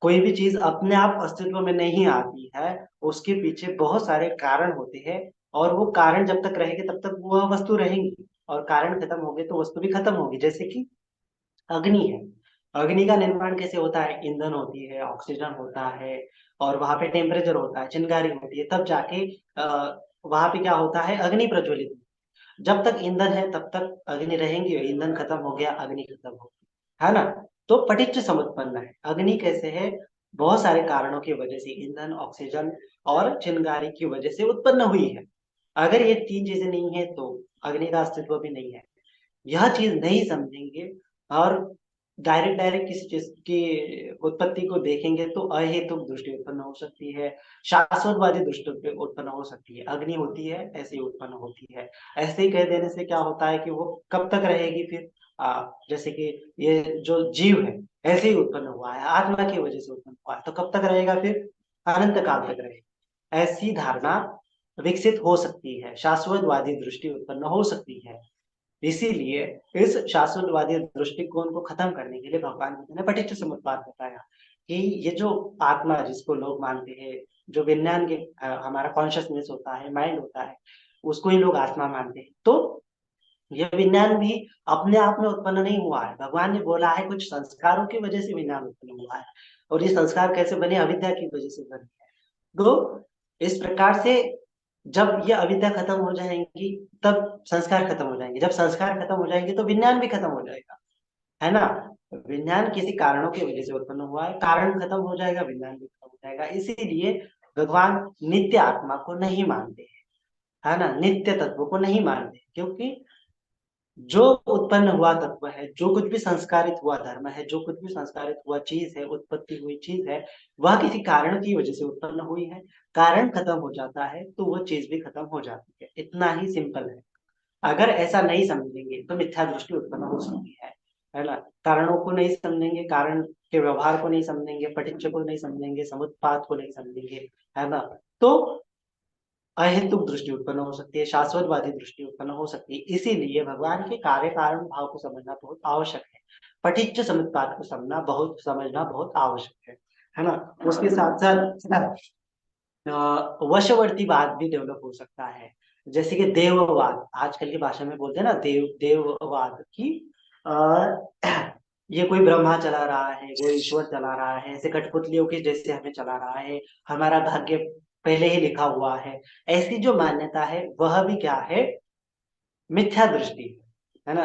कोई भी चीज अपने आप अस्तित्व में नहीं आती है, उसके पीछे बहुत सारे कारण होते हैं, और वो कारण जब तक रहेंगे तब तक वह वस्तु रहेंगी, और कारण खत्म हो गए तो वस्तु भी खत्म होगी। जैसे कि अग्नि है, अग्नि का निर्माण कैसे होता है, ईंधन होती है, ऑक्सीजन होता है, और वहां पे टेम्परेचर होता है, चिंगारी होती है, तब जाके वहां पे क्या होता है, अग्नि प्रज्वलित होती है। जब तक ईंधन है तब तक अग्नि रहेंगी, ईंधन खत्म हो गया अग्नि खत्म हो गई, है ना। तो पटिच्च समुत्पन्न है, अग्नि कैसे है, बहुत सारे कारणों की वजह से, ईंधन, ऑक्सीजन और चिंगारी की वजह से उत्पन्न हुई है। अगर ये तीन चीजें नहीं है तो अग्नि का अस्तित्व भी नहीं है। यह चीज नहीं समझेंगे, और डायरेक्ट डायरेक्ट किसी चीज की उत्पत्ति को देखेंगे तो अहेतुक दृष्टि उत्पन्न हो सकती है, शाश्वतवादी दृष्टि उत्पन्न हो सकती है। अग्नि होती है ऐसे ही उत्पन्न होती है। ऐसे ही कह देने से क्या होता है कि वो कब तक रहेगी फिर, जैसे कि ये जो जीव है ऐसे ही उत्पन्न हुआ है, आत्मा की वजह से उत्पन्न हुआ है, तो कब तक रहेगा फिर, अनंत काल तक रहेगा। ऐसी धारणा विकसित हो सकती है, शाश्वतवादी दृष्टि उत्पन्न हो सकती है। इसीलिए इस शाश्वतवादी दृष्टिकोण को खत्म करने के लिए भगवान बुद्ध ने पठिच्च समुपपाद बताया कि ये जो आत्मा जिसको लोग मानते हैं, जो विज्ञान के हमारा कॉन्शियसनेस होता है, माइंड होता है, उसको ही लोग आत्मा मानते हैं। तो यह विज्ञान भी अपने आप में उत्पन्न नहीं हुआ है, भगवान ने बोला है कुछ संस्कारों की वजह से विज्ञान उत्पन्न हुआ है। और ये संस्कार कैसे बने, अविद्या की वजह से बने। तो इस प्रकार से जब ये अविद्या खत्म हो जाएंगी तब संस्कार खत्म हो जाएंगे, जब संस्कार खत्म हो जाएंगे तो विज्ञान भी खत्म हो जाएगा, है ना। विज्ञान किसी कारणों की वजह से उत्पन्न हुआ है, कारण खत्म हो जाएगा, विज्ञान भी खत्म हो जाएगा। इसीलिए भगवान नित्य आत्मा को नहीं मानते, है ना, नित्य तत्व को नहीं मानते, क्योंकि जो उत्पन्न हुआ तत्व है, जो कुछ भी संस्कारित हुआ धर्म है, जो कुछ भी संस्कारित हुआ चीज है, उत्पत्ति हुई चीज है, वह किसी कारण की वजह से उत्पन्न हुई है। कारण खत्म हो जाता है तो वह चीज भी खत्म हो जाती है, इतना ही सिंपल है। अगर ऐसा नहीं समझेंगे तो मिथ्या दृष्टि उत्पन्न हो सकती है ना। कारणों को नहीं समझेंगे, कारण के व्यवहार को नहीं समझेंगे, पटिच्च को नहीं समझेंगे, समुत्पाद को नहीं समझेंगे, है ना। तो अहेतुक दृष्टि उत्पन्न हो सकती है, शाश्वतवादी दृष्टि उत्पन्न हो सकती है। इसीलिए भगवान के कार्य कारण भाव को समझना बहुत आवश्यक है, पठिच्च समुत्पाद को समझना बहुत आवश्यक है ना। उसके साथ साथ वशवर्तीवाद भी डेवलप हो सकता है। जैसे कि देववाद, आजकल की भाषा में बोलते हैं ना, देववाद की ये कोई ब्रह्मा चला रहा है, कोई ईश्वर चला रहा है, ऐसे कठपुतलियों के जैसे हमें चला रहा है, हमारा भाग्य पहले ही लिखा हुआ है। ऐसी जो मान्यता है वह भी क्या है, मिथ्या दृष्टि है ना।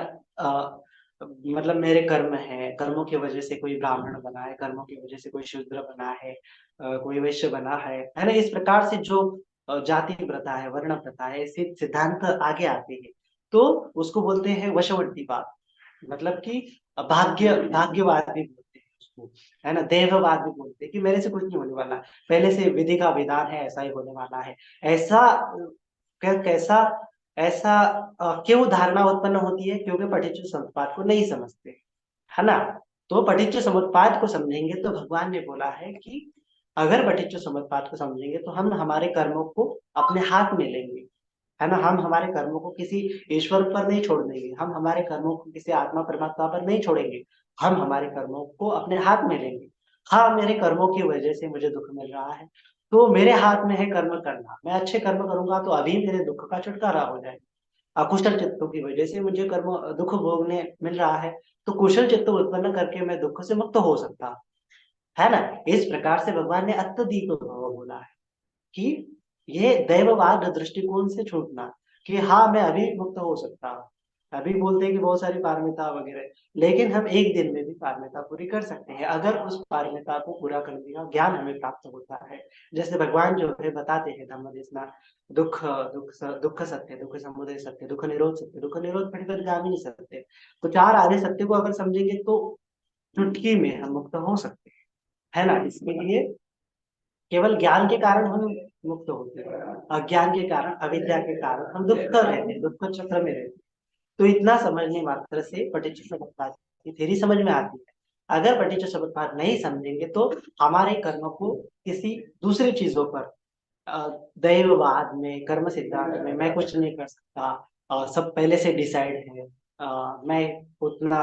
मतलब मेरे कर्म है, कर्मों की वजह से कोई ब्राह्मण बना है, कर्मों की वजह से कोई शूद्र बना है, कोई वैश्य बना है ना। इस प्रकार से जो जाति प्रथा है, वर्ण प्रथा है, ऐसे सिद्धांत आगे आते हैं, तो उसको बोलते हैं वशवर्तीवाद। मतलब कि भाग्यवाद भी बोलते हैं उसको, है ना। देववाद भी बोलते हैं कि मेरे से कुछ नहीं होने वाला, पहले से विधि का विधान है, ऐसा ही होने वाला है। ऐसा कैसा ऐसा क्यों धारणा उत्पन्न होती है? क्योंकि पठित समुत्पाद को नहीं समझते, है ना। तो पठित समुत्पाद को समझेंगे तो भगवान ने बोला है कि अगर पठित समुत्पाद को समझेंगे तो हम हमारे कर्मों को अपने हाथ में लेंगे, है ना। हम हमारे कर्मों को किसी ईश्वर पर नहीं छोड़ देंगे, हम हमारे कर्मों को किसी आत्मा परमात्मा पर नहीं छोड़ेंगे, हम हमारे कर्मों को अपने हाथ में लेंगे। हाँ, मेरे कर्मों की वजह से मुझे दुख मिल रहा है, तो मेरे हाथ में है कर्म करना। मैं अच्छे कर्म करूंगा तो अभी मेरे दुख का छुटकारा हो जाएगा। अकुशल चित्तों की वजह से मुझे कर्म दुख भोगने मिल रहा है, तो कुशल चित्त उत्पन्न करके मैं दुख से मुक्त हो सकता, है ना। इस प्रकार से भगवान ने अत्यधिक भाव बोला है कि ये दैववाद दृष्टिकोण से छूटना, कि हाँ मैं अभी मुक्त हो सकता हूँ। अभी बोलते हैं कि बहुत सारी पारमिता वगैरह, लेकिन हम एक दिन में भी पारमिता पूरी कर सकते हैं अगर उस पारमिता को पूरा करने का ज्ञान हमें प्राप्त होता है। जैसे भगवान जो है बताते हैं धम्म देसना, दुख दुख सत्य, दुख समुदय सत्य, दुख निरोध सत्य, दुख निरोध परिपरिगामिनी सत्य। तो चार आर्य सत्य को अगर समझेंगे तो चुटकी में हम मुक्त हो सकते हैं, है ना। इसके लिए केवल ज्ञान के कारण हम मुक्त होते हैं, अज्ञान के कारण, अविद्या के कारण हम दुख कर रहते हैं, दुख चक्र में रहते हैं। तो इतना समझने मात्र से पටිच्च समुप्पाद की थ्योरी समझ में आती है। अगर पටිच्च समुप्पाद नहीं समझेंगे तो हमारे कर्म को किसी दूसरी चीजों पर, दैववाद में, कर्म सिद्धांत में मैं कुछ नहीं कर सकता, सब पहले से डिसाइड है, मैं उतना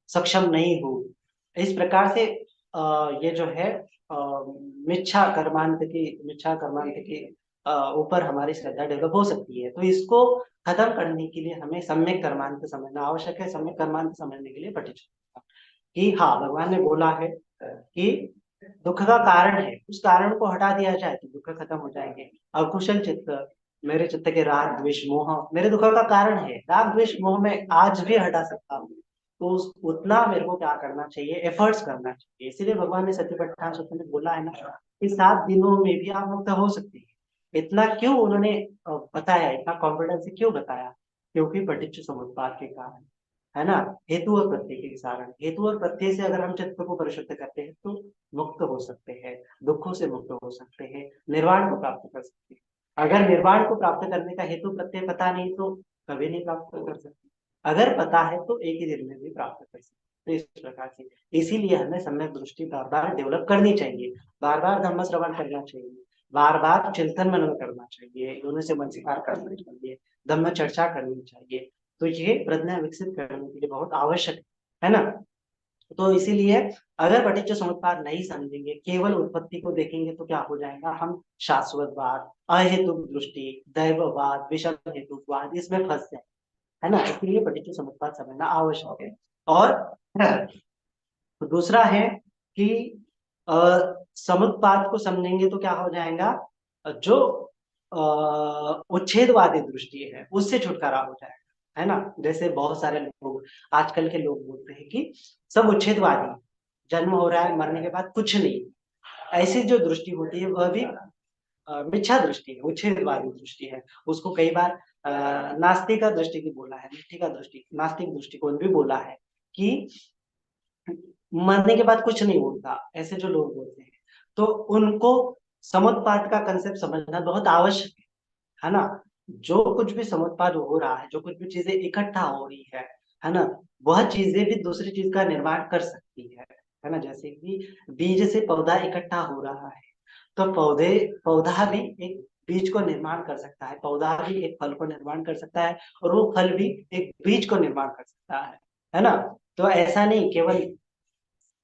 सक्षम नहीं हूँ, इस प्रकार से ये जो है मिच्छा कर्मांत की ऊपर हमारी श्रद्धा डेवलप हो सकती है। तो इसको खत्म करने के लिए हमें सम्यक कर्मांत समझना आवश्यक है। सम्यक कर्मांत समझने के लिए पठित कि हाँ भगवान ने बोला है कि दुख का कारण है, उस कारण को हटा दिया जाए तो दुख खत्म हो जाएंगे। अकुशल चित्त, मेरे चित्त के राग द्वेष मोह मेरे दुख का कारण है, राग द्वेष मोह में आज भी हटा सकता हूँ। तो उतना मेरे को क्या करना चाहिए, एफर्ट्स करना चाहिए। इसीलिए भगवान ने सत्यपट्ठान सूत्र में बोला है ना कि 7 दिनों में भी आप मुक्त हो सकते हैं। इतना क्यों उन्होंने बताया, इतना कॉन्फिडेंस से क्यों बताया? क्योंकि पටිच्च समुप्पाद के कारण, है ना। हेतु और प्रत्यय के कारण, हेतु और प्रत्यय से अगर हम चित्त को परिशुद्ध करते हैं तो मुक्त हो सकते हैं, दुखों से मुक्त हो सकते हैं, निर्वाण को प्राप्त कर सकते हैं। अगर निर्वाण को प्राप्त करने का हेतु प्रत्यय पता नहीं तो कभी नहीं प्राप्त कर सकते, अगर पता है तो एक ही दिन में भी प्राप्त कर सकते। तो इस प्रकार से इसीलिए हमें सम्यक दृष्टि बार बार डेवलप करनी चाहिए, बार बार धम्म श्रवण करना चाहिए, बार बार चिंतन मनन करना चाहिए, दोनों से मन स्वीकार करना चाहिए, धम्म चर्चा करनी चाहिए। तो ये प्रज्ञा विकसित करने के लिए बहुत आवश्यक है ना। तो इसीलिए अगर पටිच्च समुप्पाद नहीं समझेंगे, केवल उत्पत्ति को देखेंगे तो क्या हो जाएगा, हम शाश्वतवाद, अहेतुक दृष्टि, दैववाद, विषम हेतुवाद इसमें फंस जाए, है ना। इसलिए पටිच्च समुप्पाद समझना आवश्यक है। और दूसरा है कि समुत्पाद को समझेंगे तो क्या हो जाएगा, जो उच्छेदवादी दृष्टि है उससे छुटकारा हो जाएगा, है ना। जैसे बहुत सारे लोग, आजकल के लोग बोलते हैं कि सब उच्छेदवादी, जन्म हो रहा है मरने के बाद कुछ नहीं, ऐसी जो दृष्टि होती है वह भी मिथ्या दृष्टि है, उच्छेदवादी दृष्टि है। उसको कई बार नास्तिक का दृष्टि भी बोला है, मिथ्या का दृष्टि, नास्तिक दृष्टिकोण भी बोला है कि मरने के बाद कुछ नहीं होता, ऐसे जो लोग बोलते हैं, तो उनको समुत्पाद का कंसेप्ट समझना बहुत आवश्यक है ना। जो कुछ भी समुत्पाद हो रहा है, जो कुछ भी चीजें इकट्ठा हो रही है ना, वह चीजें भी दूसरी चीज का निर्माण कर सकती है ना। जैसे कि बीज से पौधा इकट्ठा हो रहा है, तो पौधा भी एक बीज को निर्माण कर सकता है, पौधा भी एक फल को निर्माण कर सकता है, और वो फल भी एक बीज को निर्माण कर सकता है ना। तो ऐसा नहीं केवल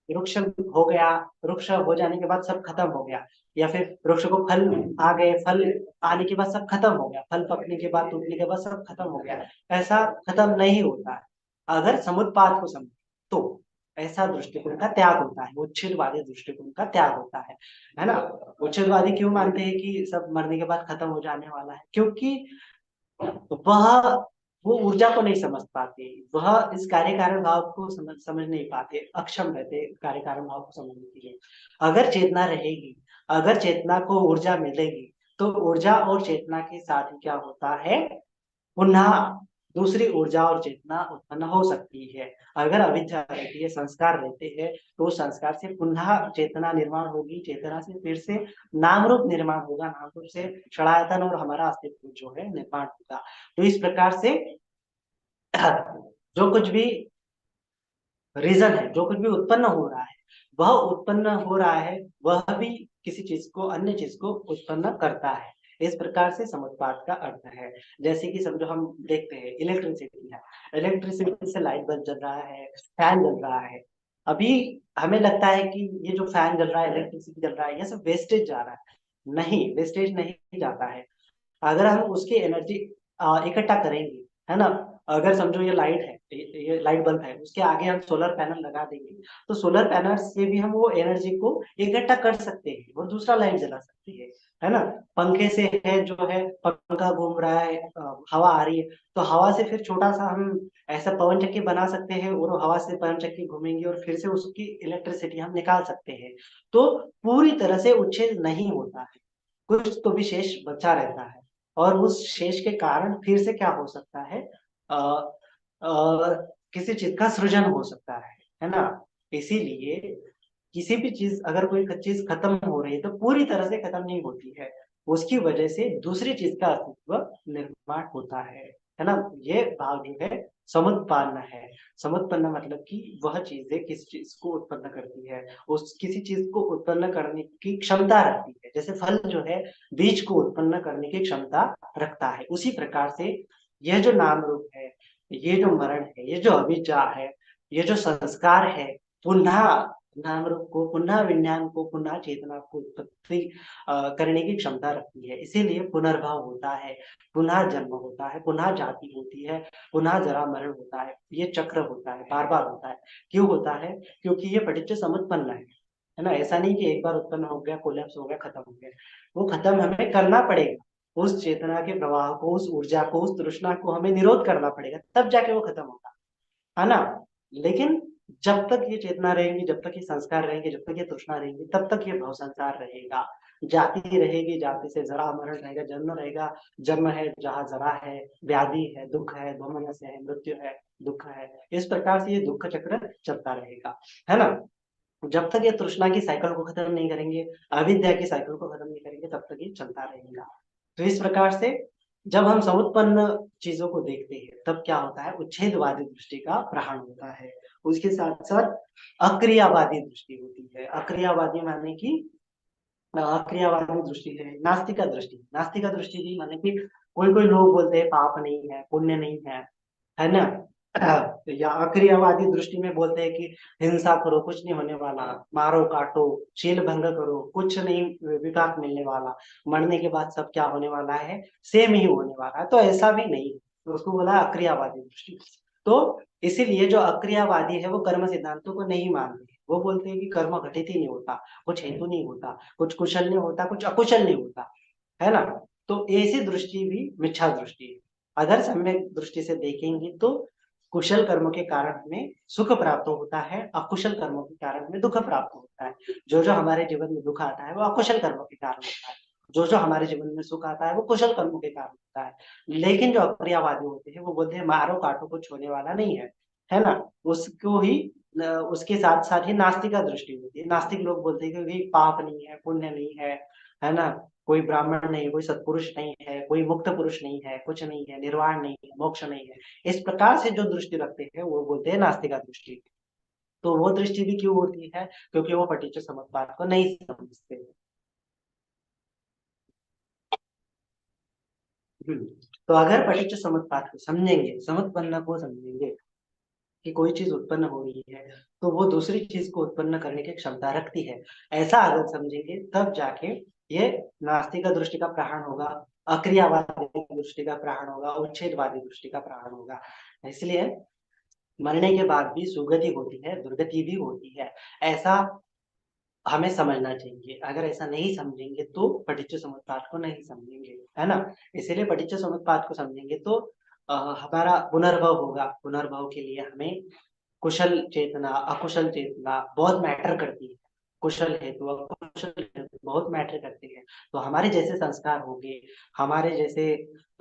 वृक्ष हो गया, वृक्ष हो जाने के बाद सब खत्म हो गया, या फिर वृक्ष को फल आ गए, फल आने के बाद सब खत्म हो गया, फल पकने के बाद, टूटने के बाद सब खत्म हो गया, ऐसा खत्म नहीं होता है। अगर समुत्पाद को समझे तो ऐसा दृष्टिकोण का त्याग होता है, उच्छेदवादी दृष्टिकोण का त्याग होता है ना। उच्छेदवादी क्यों मानते हैं कि सब मरने के बाद खत्म हो जाने वाला है? क्योंकि वह वो ऊर्जा को नहीं समझ पाते, वह इस कार्य कारण भाव को समझ नहीं पाते, अक्षम रहते कार्य कारण भाव को समझने के लिए। अगर चेतना रहेगी, अगर चेतना को ऊर्जा मिलेगी तो ऊर्जा और चेतना के साथ ही क्या होता है, पुनः दूसरी ऊर्जा और चेतना उत्पन्न हो सकती है। अगर अविद्या रहती है, संस्कार रहते हैं, तो उस संस्कार से पुनः चेतना निर्माण होगी, चेतना से फिर से नाम रूप निर्माण होगा, नाम रूप से षडायतन और हमारा अस्तित्व जो है निर्माण होगा। तो इस प्रकार से जो कुछ भी रीजन है, जो कुछ भी उत्पन्न हो रहा है, वह उत्पन्न हो रहा है, वह भी किसी चीज को, अन्य चीज को उत्पन्न करता है। इस प्रकार से समुत्पाद का अर्थ है। जैसे कि समझो हम देखते हैं इलेक्ट्रिसिटी है, इलेक्ट्रिसिटी से लाइट बल्ब जल रहा है, फैन जल रहा है। अभी हमें लगता है कि ये जो फैन जल रहा है, इलेक्ट्रिसिटी जल रहा है, ये सब वेस्टेज जा रहा है। नहीं, वेस्टेज नहीं जाता है। अगर हम उसकी एनर्जी इकट्ठा करेंगे, है ना, अगर समझो ये लाइट है, ये लाइट बल्ब है, उसके आगे हम सोलर पैनल लगा देंगे, तो सोलर पैनल से भी हम वो एनर्जी को इकट्ठा कर सकते हैं और दूसरा लाइट जला सकते हैं, है ना। पंखे से है, जो है पंखा घूम रहा है, हवा आ रही है, तो हवा से फिर छोटा सा हम ऐसा पवन चक्की बना सकते हैं, और हवा से पवन चक्की घूमेंगी और फिर से उसकी इलेक्ट्रिसिटी हम निकाल सकते हैं। तो पूरी तरह से उच्छेद नहीं होता है, कुछ तो भी शेष बचा रहता है, और उस शेष के कारण फिर से क्या हो सकता है, आ, आ, किसी चीज का सृजन हो सकता है ना। इसीलिए किसी भी चीज, अगर कोई चीज खत्म हो रही है, तो पूरी तरह से खत्म नहीं होती है, उसकी वजह से दूसरी चीज का अस्तित्व निर्माण होता है ना। ये भाव जो है समुत्पन्न है। समुत्पन्न मतलब कि वह चीजें किस चीज को उत्पन्न करती है, उस किसी चीज को उत्पन्न करने की क्षमता रखती है। जैसे फल जो है बीज को उत्पन्न करने की क्षमता रखता है, उसी प्रकार से यह जो नाम रूप है, ये जो मरण है, ये जो अविद्या है, ये जो संस्कार है, पुनः नाम रूप को, पुनः विज्ञान को, पुनः चेतना को उत्पत्ति करने की क्षमता रखती है। इसीलिए पुनर्भव होता है, पुनः जन्म होता है, पुनः जाति होती है, पुनः जरा मरण होता है। ये चक्र होता है, बार बार होता है। क्यों होता है? क्योंकि ये पटिच्च समुत्पन्न है ना। ऐसा नहीं कि एक बार उत्पन्न हो गया, कोलैप्स हो गया, खत्म हो गया। वो खत्म हमें करना पड़ेगा, उस चेतना के प्रवाह को, उस ऊर्जा को, उस तृष्णा को हमें निरोध करना पड़ेगा, तब जाके वो खत्म होगा, है ना। लेकिन जब तक ये चेतना रहेगी, जब तक ये संस्कार रहेंगे, जब तक ये तृष्णा रहेगी, तब तक ये भव संसार रहेगा। जाति रहेगी, जाति से जरा मरण रहेगा, जन्म रहेगा, जन्म है जहाँ जरा है, व्याधि है, दुख है, दोमनस है, मृत्यु है, दुख है। इस प्रकार से ये दुख चक्र चलता रहेगा, है ना। जब तक ये तृष्णा की साइकिल को खत्म नहीं करेंगे, अविद्या की साइकिल को खत्म नहीं करेंगे, तब तक ये चलता रहेगा। तो इस प्रकार से जब हम समुत्पन्न चीजों को देखते हैं, तब क्या होता है, उच्छेदवादी दृष्टि का प्रहण होता है। उसके साथ साथ अक्रियावादी दृष्टि होती है। अक्रियावादी माने कि अक्रियावादी दृष्टि है, नास्तिका दृष्टि। नास्तिका दृष्टि भी माने कि कोई कोई लोग बोलते हैं पाप नहीं है, पुण्य नहीं है ना। या अक्रियावादी दृष्टि में बोलते हैं कि हिंसा करो, कुछ नहीं होने वाला, मारो काटो, शील भंग करो, कुछ नहीं विपाक मिलने वाला, मरने के बाद सब क्या होने वाला है, सेम ही होने वाला है। तो ऐसा भी नहीं, तो उसको बोला अक्रियावादी दृष्टि। तो इसीलिए जो अक्रियावादी है वो कर्म सिद्धांतों को नहीं मानते। वो बोलते हैं कि कर्म घटित ही नहीं होता, कुछ हेतु नहीं होता, कुछ कुशल नहीं होता, कुछ अकुशल नहीं होता, है ना। तो ऐसी दृष्टि भी मिथ्या दृष्टि है। अगर सम्यक दृष्टि से देखेंगे तो कुशल कर्मों के कारण हमें सुख प्राप्त होता है, अकुशल कर्मों के कारण हमें दुख प्राप्त होता है। जो जो हमारे जीवन में दुख आता है वो अकुशल कर्मों के कारण होता है, जो जो हमारे जीवन में सुख आता है वो कुशल कर्मों के कारण होता है। लेकिन जो अक्रियावादी होते हैं वो बोलते हैं मारो काटो, कुछ होने वाला नहीं है ना। उसको ही उसके साथ साथ ही नास्तिका दृष्टि होती है। नास्तिक लोग बोलते हैं कि पाप नहीं है, पुण्य नहीं है ना, कोई ब्राह्मण नहीं, कोई सत्पुरुष नहीं है, कोई मुक्त पुरुष नहीं है, कुछ नहीं है, निर्वाण नहीं है, मोक्ष नहीं है। इस प्रकार से जो दृष्टि रखते हैं वो बोलते हैं नास्तिका दृष्टि। तो वो दृष्टि भी क्यों होती है? क्योंकि वो पटिच्च समुप्पाद को नहीं समझते। हम्म। तो अगर पटिच्च समुप्पाद को समझेंगे, समुत्पन्न को समझेंगे कि कोई चीज उत्पन्न हो रही है, तो वो दूसरी चीज को उत्पन्न करने की क्षमता रखती है, ऐसा अगर समझेंगे, तब जाके ये नास्तिक दृष्टि का प्रहरण होगा, अक्रियावादी दृष्टि का प्रहरण होगा, उच्छेदवादी दृष्टि का प्रहरण होगा। इसलिए मरने के बाद भी सुगति होती है, दुर्गति भी होती है, ऐसा हमें समझना चाहिए। अगर ऐसा नहीं समझेंगे तो पटिच्च समुप्पाद को नहीं समझेंगे, है ना। इसीलिए पटिच्च समुप्पाद को समझेंगे तो हमारा पुनर्भव होगा। पुनर्भव के लिए हमें कुशल चेतना, अकुशल चेतना बहुत मैटर करती है। कुशल हेतु, अकुशल हेतु बहुत मैटर करते हैं। तो हमारे जैसे संस्कार होंगे, हमारे जैसे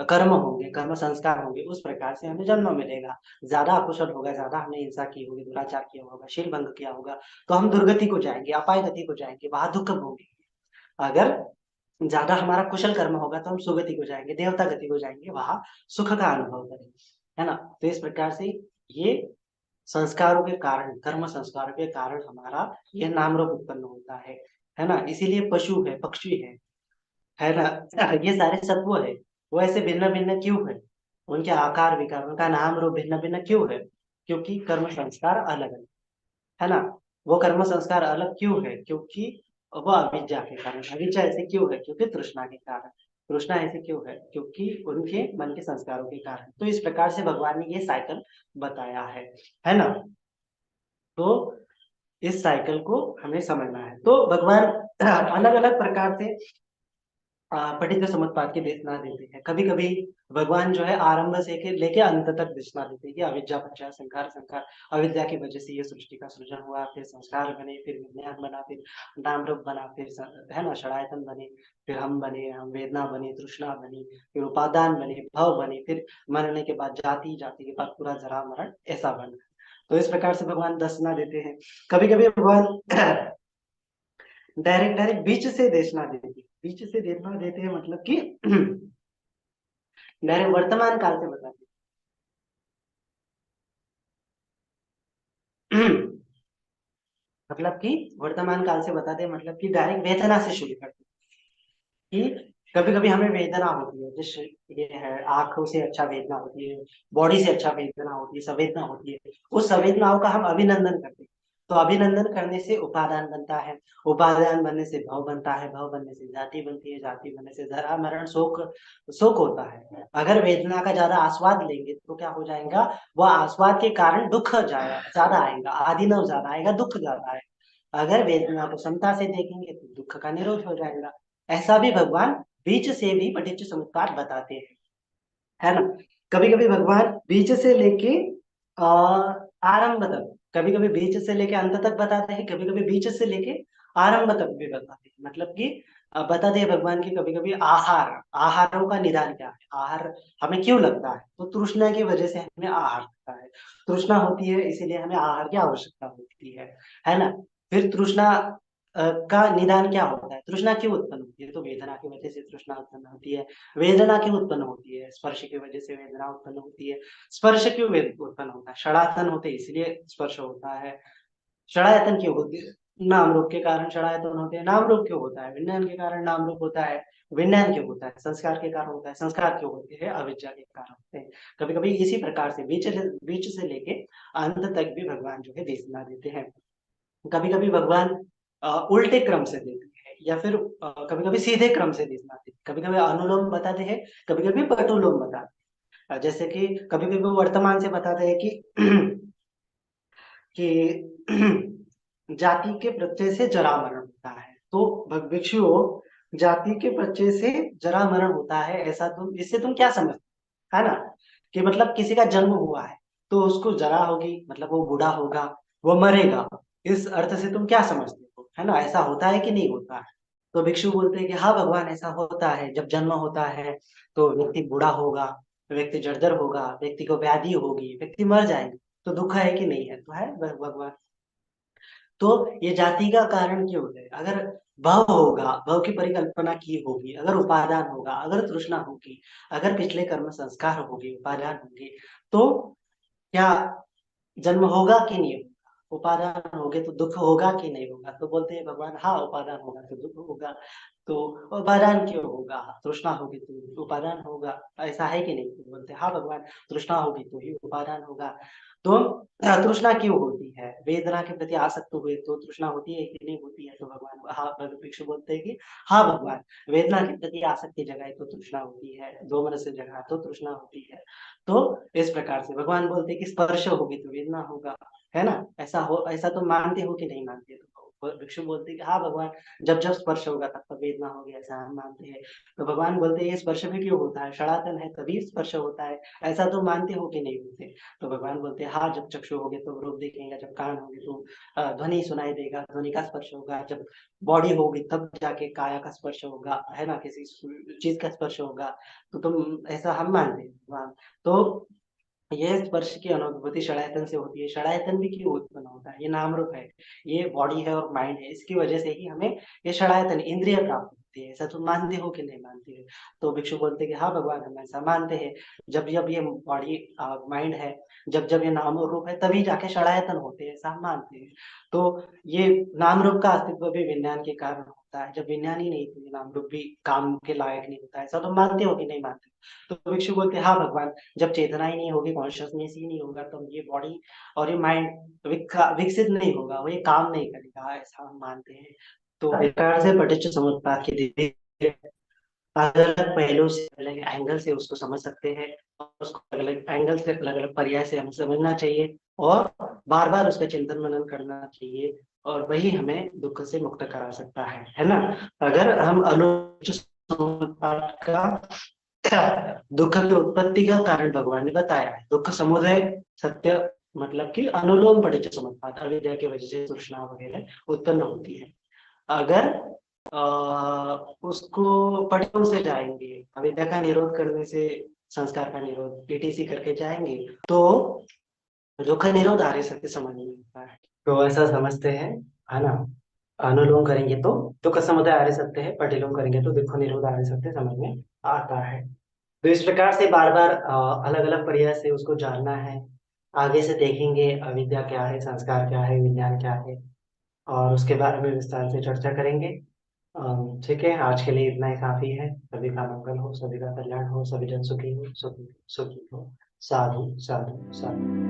कर्म होंगे, कर्म संस्कार होंगे, उस प्रकार से हमें जन्म मिलेगा। ज्यादा अकुशल होगा, ज्यादा हमने हिंसा की होगी, दुराचार किया होगा, शील भंग किया होगा, तो हम दुर्गति को जाएंगे, अपाय गति को जाएंगे, वहां दुख भोगेंगे। अगर ज्यादा हमारा कुशल कर्म होगा तो हम सुगति को जाएंगे, देवता गति को जाएंगे, वहां सुख का अनुभव करेंगे, है ना। तो इस प्रकार से ये संस्कारों के कारण, कर्म संस्कारों के कारण हमारा यह नाम रूप उत्पन्न होता है ना। इसीलिए पशु है, पक्षी है ना, ये सारे सत्व है, वो ऐसे भिन्न भिन्न क्यों है, उनके आकार विकार, उनका नाम रूप भिन्न भिन्न क्यों है, क्योंकि कर्म संस्कार अलग है ना। वो कर्म संस्कार अलग क्यों है, क्योंकि वो अविद्या के कारण। अविद्या ऐसे क्यों है, क्योंकि तृष्णा के कारण। तृष्णा ऐसे क्यों है, क्योंकि उनके मन के संस्कारों के कारण। तो इस प्रकार से भगवान ने ये साइकिल बताया है ना। तो इस साइकिल को हमें समझना है। तो भगवान अलग अलग प्रकार से पठित समुत्पाद की देशना देते हैं। कभी कभी भगवान जो है आरंभ से लेके अंत तक देशना देते हैं कि अविद्या पश्चात संखार, संखार अविद्या की वजह से ये सृष्टि का सृजन हुआ, फिर संस्कार बने, फिर विज्ञान बना, फिर नाम रूप बना, फिर है ना षडायतन बने, फिर हम बने, हम वेदना बने, तृष्णा बनी, फिर उपादान बने, भव बने, फिर मरने के बाद जाति, जाति के बाद पूरा जरा मरण, ऐसा बना। तो इस प्रकार से भगवान दर्शना देते हैं। कभी कभी भगवान डायरेक्ट डायरेक्ट बीच से देशना देते हैं। बीच से देशना देते हैं मतलब कि डायरेक्ट वर्तमान काल से बताते हैं। मतलब कि वर्तमान काल से बताते हैं, मतलब कि डायरेक्ट वेदना से शुरू करते हैं कि कभी कभी हमें वेदना होती है, जैसे ये है आंखों से अच्छा वेदना होती है, बॉडी से अच्छा वेदना होती है, संवेदना होती है। उस संवेदनाओं का हम अभिनंदन करते हैं। तो अभिनंदन करने से उपादान बनता है, उपादान बनने से भव बनता है, भव बनने से जाति बनती है, जाति बनने से जरा मरण शोक, शोक होता है। अगर वेदना का ज्यादा आस्वाद लेंगे तो क्या हो जाएगा, वह आस्वाद के कारण दुख ज्यादा आएगा, आदिनव ज्यादा आएगा, दुख ज्यादा आएगा। अगर वेदना को समता से देखेंगे तो दुख का निरोध हो जाएगा। ऐसा भी भगवान बीच से भी पठित समुत्पाद बताते हैं, है ना। कभी कभी भगवान बीच से लेके आरंभ तक, कभी कभी बीच से लेके अंत तक बताते हैं, कभी कभी बीच से लेके आरंभ तक भी बताते हैं। मतलब कि बताते हैं भगवान की कभी कभी आहार, आहारों का निदान क्या है, आहार हमें क्यों लगता है, तो तृष्णा की वजह से हमें आहार लगता है। तृष्णा होती है इसीलिए हमें आहार की आवश्यकता होती है ना। फिर तृष्णा का निदान क्या होता है, तृष्णा क्यों उत्पन्न होती है, तो वेदना की वजह से तृष्णा उत्पन्न होती है। वेदना क्यों उत्पन्न होती है, स्पर्श की वजह से वेदना उत्पन्न होती है। स्पर्श क्यों उत्पन्न होता है, षडायतन होते हैं इसलिए स्पर्श होता है। षडायतन क्यों होती है, नाम रूप के कारण षडायतन होते हैं। नाम रूप क्यों होता है, विज्ञान के कारण नाम रूप होता है। विज्ञान क्यों होता है, संस्कार के कारण होता है। संस्कार क्यों होते हैं, अविद्या के कारण होते हैं। कभी कभी इसी प्रकार से बीच से लेके अंत तक भी भगवान जो है देशना देते हैं। कभी कभी भगवान उल्टे क्रम से देते हैं, या फिर कभी कभी सीधे क्रम से दिखाते हैं। कभी कभी अनुलोम बताते हैं, कभी कभी पटुलोम बताते हैं। जैसे कि कभी कभी वर्तमान से बताते हैं कि जाति के प्रत्यय से जरा मरण होता है। तो भिक्षुओं, जाति के प्रत्यय से जरा मरण होता है, ऐसा तुम इससे तुम क्या समझते, है ना। कि मतलब किसी का जन्म हुआ है तो उसको जरा होगी, मतलब वो बूढ़ा होगा, वो मरेगा। इस अर्थ से तुम क्या समझते हो, है ना, ऐसा होता है कि नहीं होता है। तो भिक्षु बोलते हैं कि हाँ भगवान, ऐसा होता है। जब जन्म होता है तो व्यक्ति बूढ़ा होगा, व्यक्ति जर्जर होगा, व्यक्ति को व्याधि होगी, व्यक्ति मर जाएगा। तो दुख है कि नहीं है, तो है भगवान। तो ये जाति का कारण क्यों है, अगर भव होगा, भव की परिकल्पना की होगी, अगर उपादान होगा, अगर तृष्णा होगी, अगर पिछले कर्म संस्कार होगी, उपादान होंगे, तो क्या जन्म होगा कि नहीं होगा। उपादान होगे तो दुख होगा कि नहीं होगा, तो बोलते हैं भगवान हाँ उपादान होगा तो दुख होगा। तो उपादान क्यों होगा, तृष्णा होगी तो उपादान होगा, ऐसा है कि नहीं, तो बोलते हैं हाँ भगवान, तृष्णा होगी तो ही उपादान होगा। तो तृष्णा क्यों होती है, वेदना के प्रति आसक्त हुए तो तृष्णा होती है कि नहीं होती है, तो भगवान हाँ, भिक्षु बोलते हैं कि हाँ भगवान, वेदना के प्रति आसक्ति जगाए तो तृष्णा होती है, दो मन से जगा तो तृष्णा होती है। तो इस प्रकार से भगवान बोलते हैं कि स्पर्श होगी तो वेदना होगा, है ना। ऐसा हो, ऐसा तो मानते हो कि नहीं मानते, तो भिक्षु बोलते हैं कि हाँ भगवान, जब जब स्पर्श होगा तब तब वेदना होगी, ऐसा हम मानते हैं। तो भगवान बोलते हैं ये स्पर्श भी क्यों होता है, सनातन है तभी स्पर्श होता है, ऐसा तो मानते हो कि नहीं बोलते। तो भगवान बोलते हैं हाँ, जब चक्षु होगे तो रूप देखेंगे, जब कान होंगे तो ध्वनि सुनाई देगा, ध्वनि का स्पर्श होगा, जब बॉडी होगी तब जाके काया का स्पर्श होगा, है ना, किसी चीज का स्पर्श होगा। तो तुम ऐसा हम मानते हैं भगवान। तो ये स्पर्श की अनुभूति षडायतन से होती है। षडायतन भी क्यों उत्पन्न होता है, ये नाम रूप है, ये बॉडी है और माइंड है, इसकी वजह से ही हमें ये षडायतन इंद्रिय प्राप्त होती है। ऐसा तुम मानते हो कि नहीं मानते हो। तो भिक्षु बोलते हैं कि हाँ भगवान, हम ऐसा मानते हैं। जब जब ये बॉडी माइंड है, जब जब ये नाम और रूप है, तभी जाके षडायतन होते हैं, ऐसा हम मानते हैं। तो ये नाम रूप का अस्तित्व भी विज्ञान के कारण होता है। जब विज्ञान ही नहीं तो ये नाम रूप भी काम के लायक नहीं होता है। ऐसा तुम मानते हो कि नहीं मानते हो। तो भिक्षु बोलते हैं हाँ भगवान, जब चेतना ही नहीं होगी, कॉन्शियसनेस ही नहीं होगा, तब ये बॉडी और ये माइंड विकसित नहीं होगा, वो ये काम नहीं करेगा, ऐसा हम मानते हैं। तो इस प्रकार से पटिच्च समुप्पाद की दीदी अलग अलग पहलू से, अलग एंगल से उसको समझ सकते हैं, और उसको अलग अलग एंगल से, अलग अलग पर्याय से हमें समझना चाहिए, और बार बार उसका चिंतन मनन करना चाहिए, और वही हमें दुख से मुक्त करा सकता है ना। अगर हम अनुचित समुप्पाद का दुख की उत्पत्ति का कारण भगवान ने बताया है। दुख समुदय सत्य, मतलब कि अनुलोम पटिच्च समुप्पाद, अविद्या की वजह से तृष्णा वगैरह उत्पन्न होती है। अगर उसको पटों से जाएंगे, अविद्या का निरोध करने से संस्कार का निरोध पीटीसी करके जाएंगे, तो दुख निरोध आर्य सत्य समझ में आता है। तो ऐसा समझते हैं, है ना। अनुलोम करेंगे तो दुख समुदय आर्य सत्य है, पटिलोम करेंगे तो दुख निरोध आर्य सत्य समझ में आता है। तो इस प्रकार से बार बार अलग अलग पर्याय से उसको जानना है। आगे से देखेंगे अविद्या क्या है, संस्कार क्या है, विज्ञान क्या है, और उसके बारे में विस्तार से चर्चा करेंगे। ठीक है, आज के लिए इतना ही काफी है। सभी का मंगल हो, सभी का कल्याण हो, सभी जन सुखी हो, सुखी सुखी हो। साधु साधु साधु।